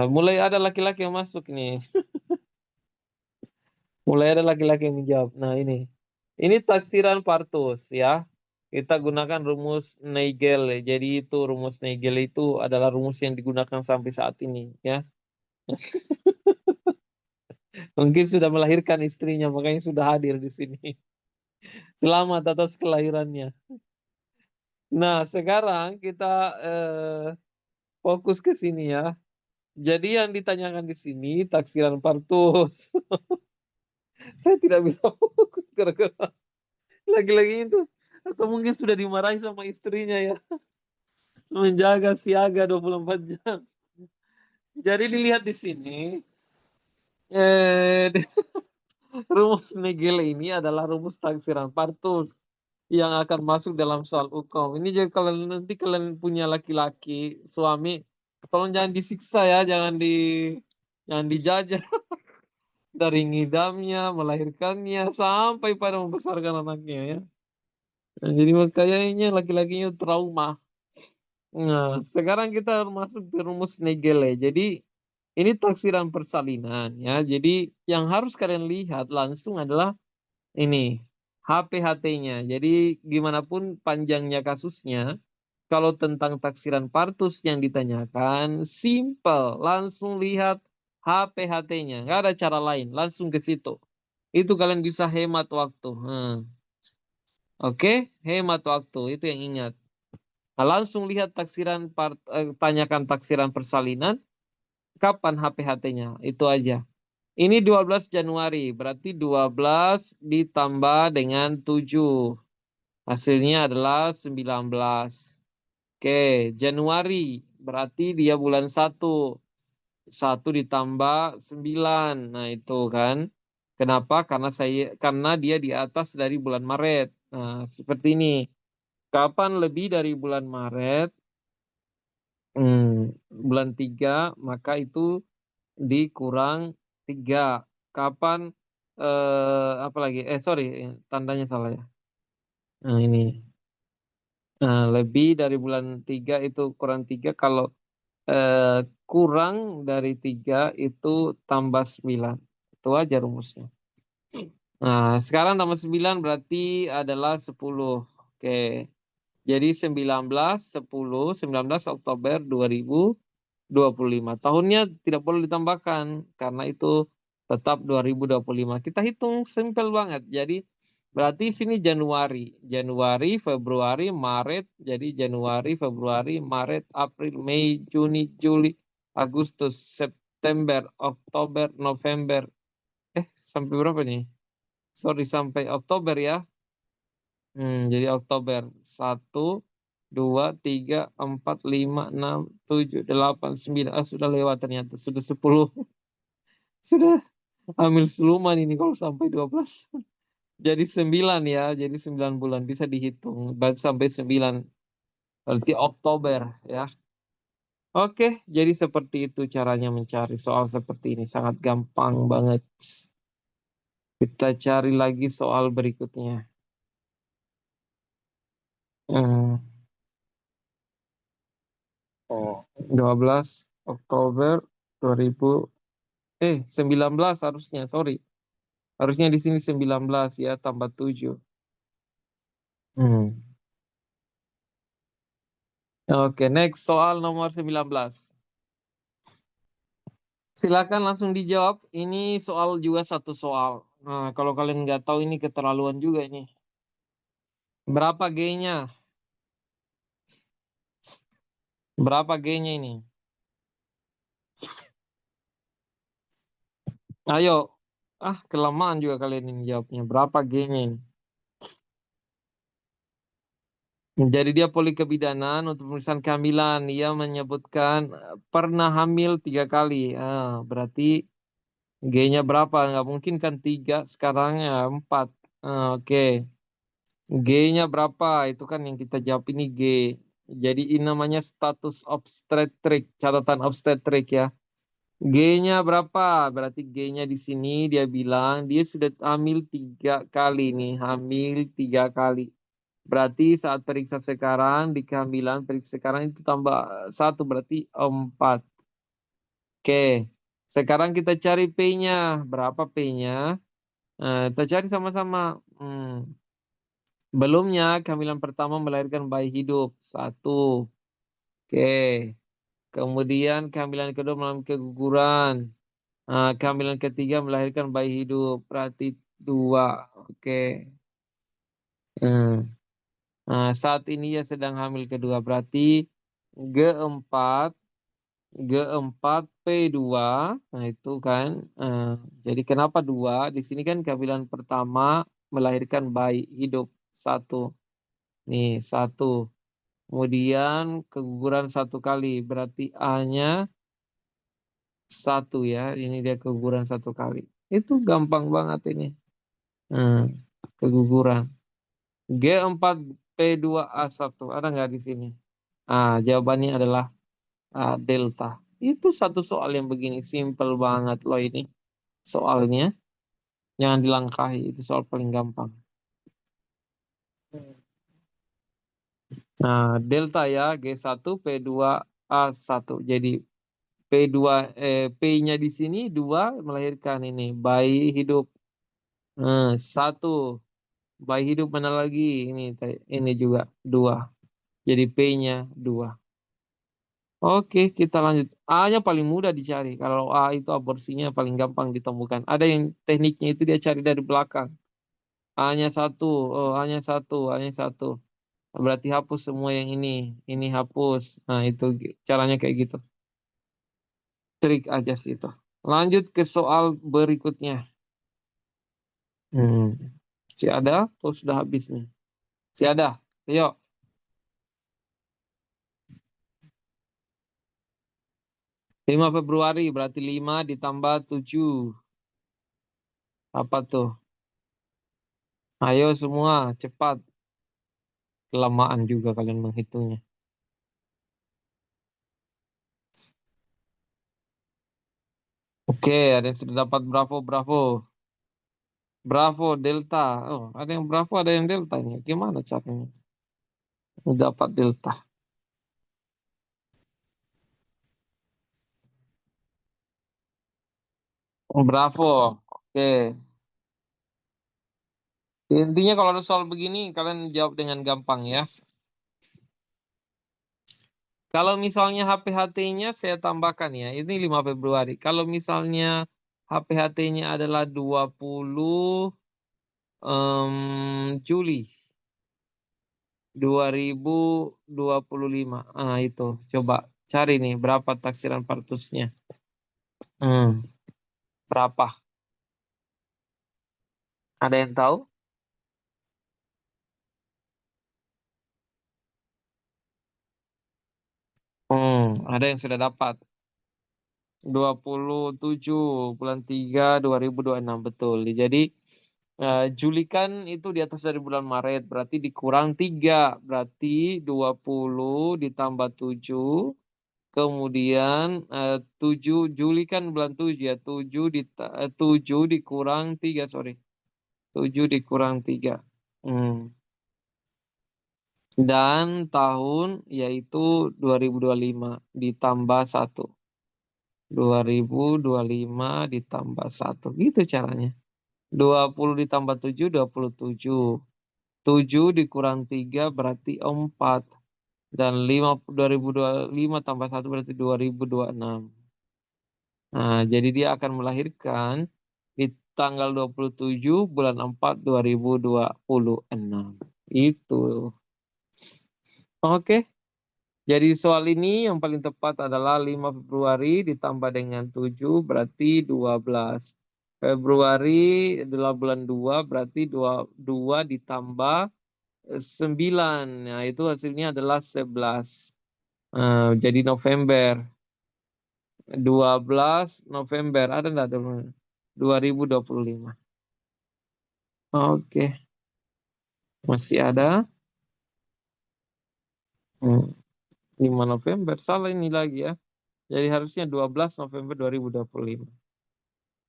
Mulai ada laki-laki yang masuk nih. Mulai ada laki-laki yang menjawab. Nah ini. Ini taksiran partus ya. Kita gunakan rumus Nagel. Jadi itu rumus Nagel itu adalah rumus yang digunakan sampai saat ini ya. Mungkin sudah melahirkan istrinya makanya sudah hadir di sini. Selamat atas kelahirannya. Nah, sekarang kita fokus ke sini ya. Jadi yang ditanyakan di sini taksiran partus. Saya tidak bisa fokus gara-gara lagi-lagi itu. Atau mungkin sudah dimarahi sama istrinya ya. Menjaga siaga 24 jam. Jadi dilihat di sini. Eh, rumus Nagel ini adalah rumus taksiran partus yang akan masuk dalam soal hukum. Ini jadi kalau nanti kalian punya laki-laki, suami, tolong jangan disiksa ya, jangan dijajah dari ngidamnya, melahirkannya, sampai pada membesarkan anaknya ya. Nah, jadi kayaknya laki-lakinya trauma. Nah, sekarang kita masuk ke rumus Nagel ya. Jadi ini taksiran persalinan ya. Jadi yang harus kalian lihat langsung adalah ini HPHT-nya. Jadi gimana pun panjangnya kasusnya, kalau tentang taksiran partus yang ditanyakan, simple, langsung lihat HPHT-nya. Nggak ada cara lain, langsung ke situ. Itu kalian bisa hemat waktu. Oke, hemat waktu, itu yang ingat. Nah, langsung lihat tanyakan taksiran persalinan, kapan HPHT-nya, itu aja. Ini 12 Januari, berarti 12 ditambah dengan 7. Hasilnya adalah 19. Oke, Januari, berarti dia bulan 1. 1 ditambah 9. Nah, itu kan. Kenapa? Karena dia di atas dari bulan Maret. Nah, seperti ini. Kapan lebih dari bulan Maret? Bulan 3, maka itu dikurang 3. Kapan apa lagi? Sorry, tandanya salah ya. Nah, ini. Nah, lebih dari bulan 3 itu kurang 3. Kalau kurang dari 3 itu tambah 9. Itu aja rumusnya. Nah, sekarang tambah 9 berarti adalah 10. Oke. Jadi 19 Oktober 2025. Tahunnya tidak boleh ditambahkan karena itu tetap 2025. Kita hitung simpel banget. Jadi berarti sini Januari, Februari, Maret. Jadi Januari, Februari, Maret, April, Mei, Juni, Juli, Agustus, September, Oktober, November. Sampai berapa nih? Sorry, sampai Oktober ya. Jadi Oktober 1, 2, 3, 4, 5, 6, 7, 8, 9. Sudah lewat ternyata. Sudah 10. Sudah hamil siluman ini kalau sampai 12. Jadi 9 ya, jadi 9 bulan bisa dihitung. Berarti sampai 9. Berarti Oktober ya. Oke, jadi seperti itu caranya mencari soal seperti ini. Sangat gampang banget. Kita cari lagi soal berikutnya. Hmm, Oh, 12 Oktober 2000 19 harusnya, sorry. Harusnya di sini 19 ya, tambah 7. Hmm. Oke, next soal nomor 19. Silakan langsung dijawab. Ini soal juga satu soal. Nah, kalau kalian nggak tahu ini keterlaluan juga ini. Berapa G-nya? Berapa G-nya ini? Ayo. Ah, kelamaan juga kalian ini jawabnya. Berapa G-nya ini? Jadi dia polikebidanan untuk pemeriksaan kehamilan. Dia menyebutkan pernah hamil 3 kali. Berarti G-nya berapa? Nggak mungkin kan 3, sekarang ya 4. Oke. G-nya berapa? Itu kan yang kita jawab ini G. Jadi ini namanya status obstetrik, catatan obstetrik ya. G-nya berapa? Berarti G-nya di sini dia bilang dia sudah hamil 3 kali nih, hamil 3 kali. Berarti saat periksa sekarang di kehamilan periksa sekarang itu tambah 1 berarti 4. Oke. Sekarang kita cari P-nya. Berapa P-nya? Kita cari sama-sama. Belumnya kehamilan pertama melahirkan bayi hidup. 1. Oke. Kemudian kehamilan kedua mengalami keguguran. Kehamilan ketiga melahirkan bayi hidup. Berarti 2. Oke. Hmm. Saat ini ya sedang hamil kedua. Berarti G4. G4 P2. Nah itu kan. eh, jadi kenapa 2? Di sini kan kehamilan pertama melahirkan bayi hidup. 1. Nih 1. Kemudian keguguran 1 kali. Berarti A-nya 1 ya. Ini dia keguguran 1 kali. Itu gampang banget ini. Hmm, keguguran. G4P2A1. Ada nggak di sini? Jawabannya adalah delta. Itu satu soal yang begini. Simple banget loh ini. Soalnya. Jangan dilangkahi. Itu soal paling gampang. Nah, delta ya. G1P2A1. Jadi P2 P-nya di sini 2 melahirkan ini bayi hidup. 1 bayi hidup mana lagi? Ini juga 2. Jadi P-nya 2. Oke, kita lanjut. A-nya paling mudah dicari. Kalau A itu aborsinya paling gampang ditemukan. Ada yang tekniknya itu dia cari dari belakang. A-nya 1, oh A-nya 1, A-nya 1. Berarti hapus semua yang ini. Ini hapus. Nah, itu caranya kayak gitu. Trik aja sih itu. Lanjut ke soal berikutnya. Hmm. Si ada atau sudah habis nih? Si ada. Yuk. 5 Februari berarti 5 ditambah 7. Apa tuh? Ayo semua cepat. Kelamaan juga kalian menghitungnya. Oke, ada yang sudah dapat Bravo, Bravo. Bravo, Delta. Oh, ada yang Bravo, ada yang Delta nih. Gimana caranya? Dapat Delta. Bravo. Oke. Intinya kalau ada soal begini, kalian jawab dengan gampang ya. Kalau misalnya HPHT-nya saya tambahkan ya, ini 5 Februari. Kalau misalnya HPHT-nya adalah 20 Juli 2025. Itu. Coba cari nih berapa taksiran partusnya. Hmm, berapa? Ada yang tahu? Ada yang sudah dapat. 27 bulan 3 2026 betul. Jadi Juli kan itu di atas dari bulan Maret, berarti dikurang 3, berarti 20 ditambah 7, kemudian 7 Juli kan bulan 7 ya, 7 dikurang 3, sorry. 7 dikurang 3. Dan tahun yaitu 2025 ditambah 1. 2025 ditambah 1. Gitu caranya. 20 ditambah 7, 27. 7 dikurang 3 berarti 4. Dan 2025 tambah 1 berarti 2026. Nah, jadi dia akan melahirkan di tanggal 27 bulan 4 2026. Itu. Oke. Jadi soal ini yang paling tepat adalah 5 Februari ditambah dengan 7 berarti 12. Februari adalah bulan 2 berarti 2 ditambah 9. Nah, itu hasilnya adalah 11. Jadi November. 12 November. Ada enggak? 2025. Oke. Masih ada. 5 November. Salah ini lagi ya. Jadi harusnya 12 November 2025.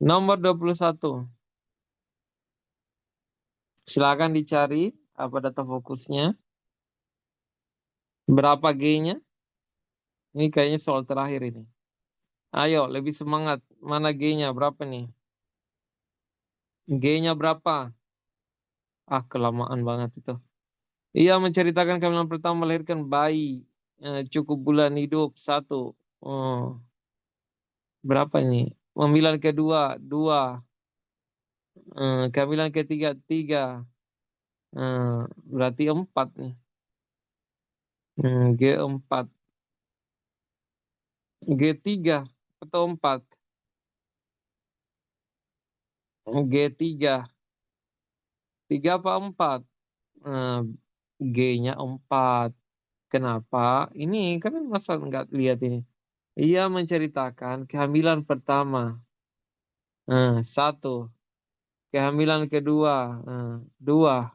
Nomor 21. Silakan dicari apa data fokusnya. Berapa G-nya? Ini kayaknya soal terakhir ini. Ayo, lebih semangat. Mana G-nya? Berapa nih? G-nya berapa? Kelamaan banget itu. Ia menceritakan kehamilan pertama melahirkan bayi. Cukup bulan hidup 1. Berapa ini? Kehamilan kedua 2. Kehamilan ketiga 3. Berarti 4 nih. G4. G3 atau 4? G3. 3 apa 4? G-nya 4. Kenapa? Ini kan masa nggak lihat ini. Ia menceritakan kehamilan pertama. 1. Kehamilan kedua. 2.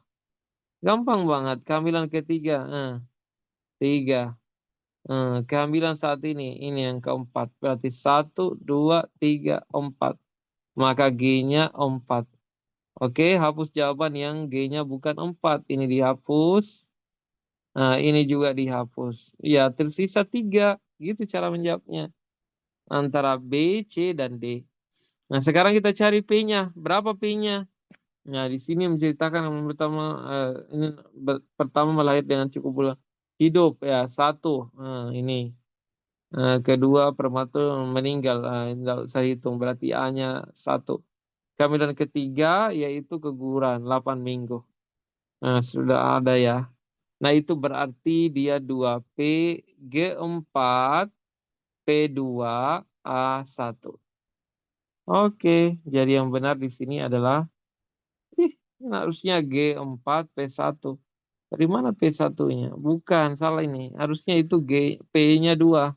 Gampang banget. Kehamilan ketiga. 3. Kehamilan saat ini. Ini yang keempat. Berarti 1, 2, 3, 4. Maka G-nya 4. Oke, hapus jawaban yang G-nya bukan 4. Ini dihapus. Nah, ini juga dihapus. Ya, tersisa 3. Gitu cara menjawabnya. Antara B, C, dan D. Nah, sekarang kita cari P-nya. Berapa P-nya? Nah, di sini menceritakan yang pertama, ini pertama melahir dengan cukup bulan hidup. Ya, 1. Ini. Kedua, prematur meninggal. Tidak usah hitung. Berarti A-nya 1. Kehamilan ketiga, yaitu keguguran 8 minggu. Nah, sudah ada ya. Nah, itu berarti dia 2P, G4, P2, A1. Oke, jadi yang benar di sini adalah harusnya G4, P1. Dari mana P1-nya? Bukan, salah ini. Harusnya itu P-nya 2.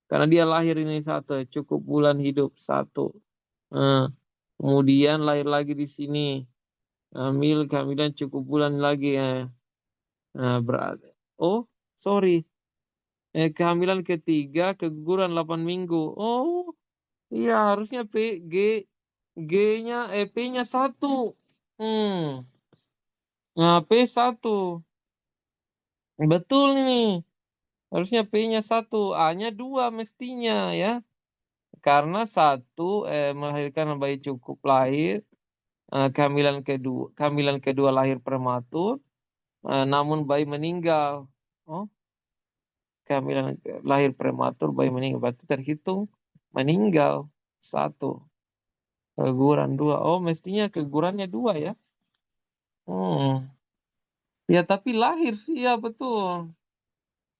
Karena dia lahir ini 1, cukup bulan hidup 1. Kemudian lahir lagi di sini. Kehamilan cukup bulan lagi ya. Berarti. Oh, sorry. Kehamilan ketiga, keguguran 8 minggu. Oh, iya harusnya P-nya 1. Nah, P1. Betul ini. Harusnya P-nya 1, A-nya 2 mestinya ya. Karena 1 melahirkan bayi cukup lahir. Kehamilan kedua lahir prematur. Namun bayi meninggal. Oh, kehamilan lahir prematur, bayi meninggal. Berarti terhitung meninggal 1. Keguguran 2. Oh, mestinya kegugurannya 2 ya. Ya, tapi lahir sih ya, betul.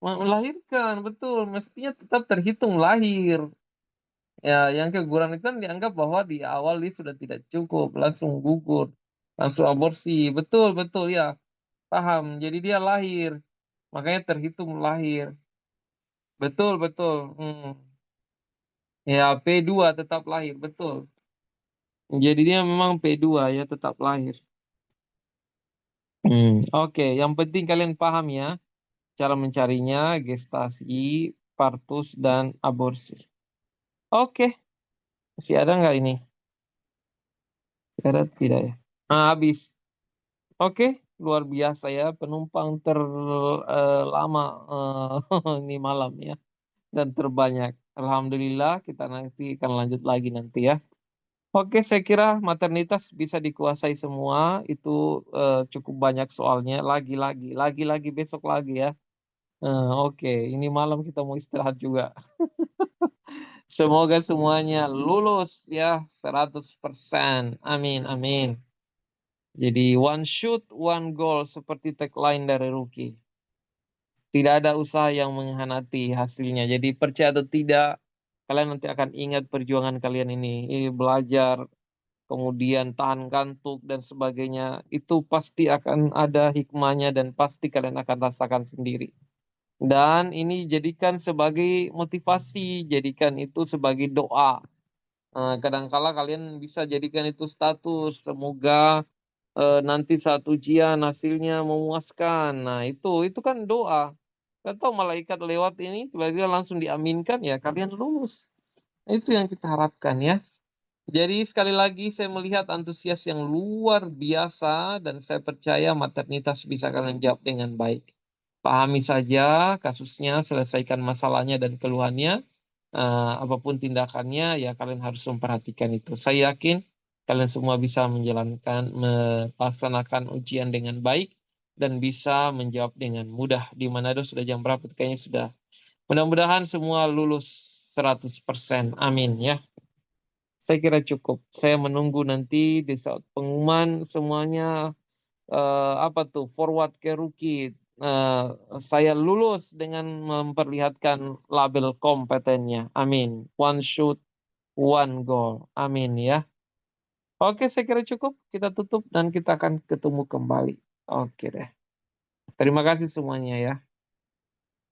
Melahirkan, betul. Mestinya tetap terhitung lahir. Ya, yang keguguran itu kan dianggap bahwa di awal dia sudah tidak cukup, langsung gugur, langsung aborsi. Betul, betul ya. Paham. Jadi dia lahir. Makanya terhitung lahir. Betul, betul. Ya, P2 tetap lahir, betul. Jadi dia memang P2 ya, tetap lahir. Oke, yang penting kalian paham ya cara mencarinya, gestasi, partus, dan aborsi. Oke, masih ada nggak ini? Ada tidak ya? Nah, habis. Oke, luar biasa ya penumpang terlama ini malam ya dan terbanyak. Alhamdulillah kita nanti akan lanjut lagi nanti ya. Oke, saya kira maternitas bisa dikuasai semua. Itu cukup banyak soalnya. Lagi-lagi besok lagi ya. Oke, ini malam kita mau istirahat juga. Semoga semuanya lulus ya 100%. Amin, amin. Jadi one shoot, one goal seperti tagline dari Ruki. Tidak ada usaha yang mengkhianati hasilnya. Jadi percaya atau tidak, kalian nanti akan ingat perjuangan kalian ini. Ini belajar, kemudian tahan kantuk dan sebagainya. Itu pasti akan ada hikmahnya dan pasti kalian akan rasakan sendiri. Dan ini jadikan sebagai motivasi, jadikan itu sebagai doa. Kadangkala kalian bisa jadikan itu status. Semoga nanti saat ujian hasilnya memuaskan. Nah, itu kan doa. Atau malaikat lewat ini tiba-tiba langsung diaminkan ya kalian lulus. Itu yang kita harapkan ya. Jadi sekali lagi saya melihat antusias yang luar biasa dan saya percaya maternitas bisa kalian jawab dengan baik. Pahami saja kasusnya, selesaikan masalahnya dan keluhannya. Apapun tindakannya ya kalian harus memperhatikan itu. Saya yakin kalian semua bisa menjalankan, melaksanakan ujian dengan baik dan bisa menjawab dengan mudah. Di Manado sudah jam berapa? Kayaknya sudah. Mudah-mudahan semua lulus 100%. Amin ya. Saya kira cukup. Saya menunggu nanti di saat pengumuman semuanya apa tuh forward ke Ruki. Saya lulus dengan memperlihatkan label kompetennya. Amin. One shoot, one goal. Amin ya. Oke, saya kira cukup. Kita tutup dan kita akan ketemu kembali. Oke deh. Terima kasih semuanya ya.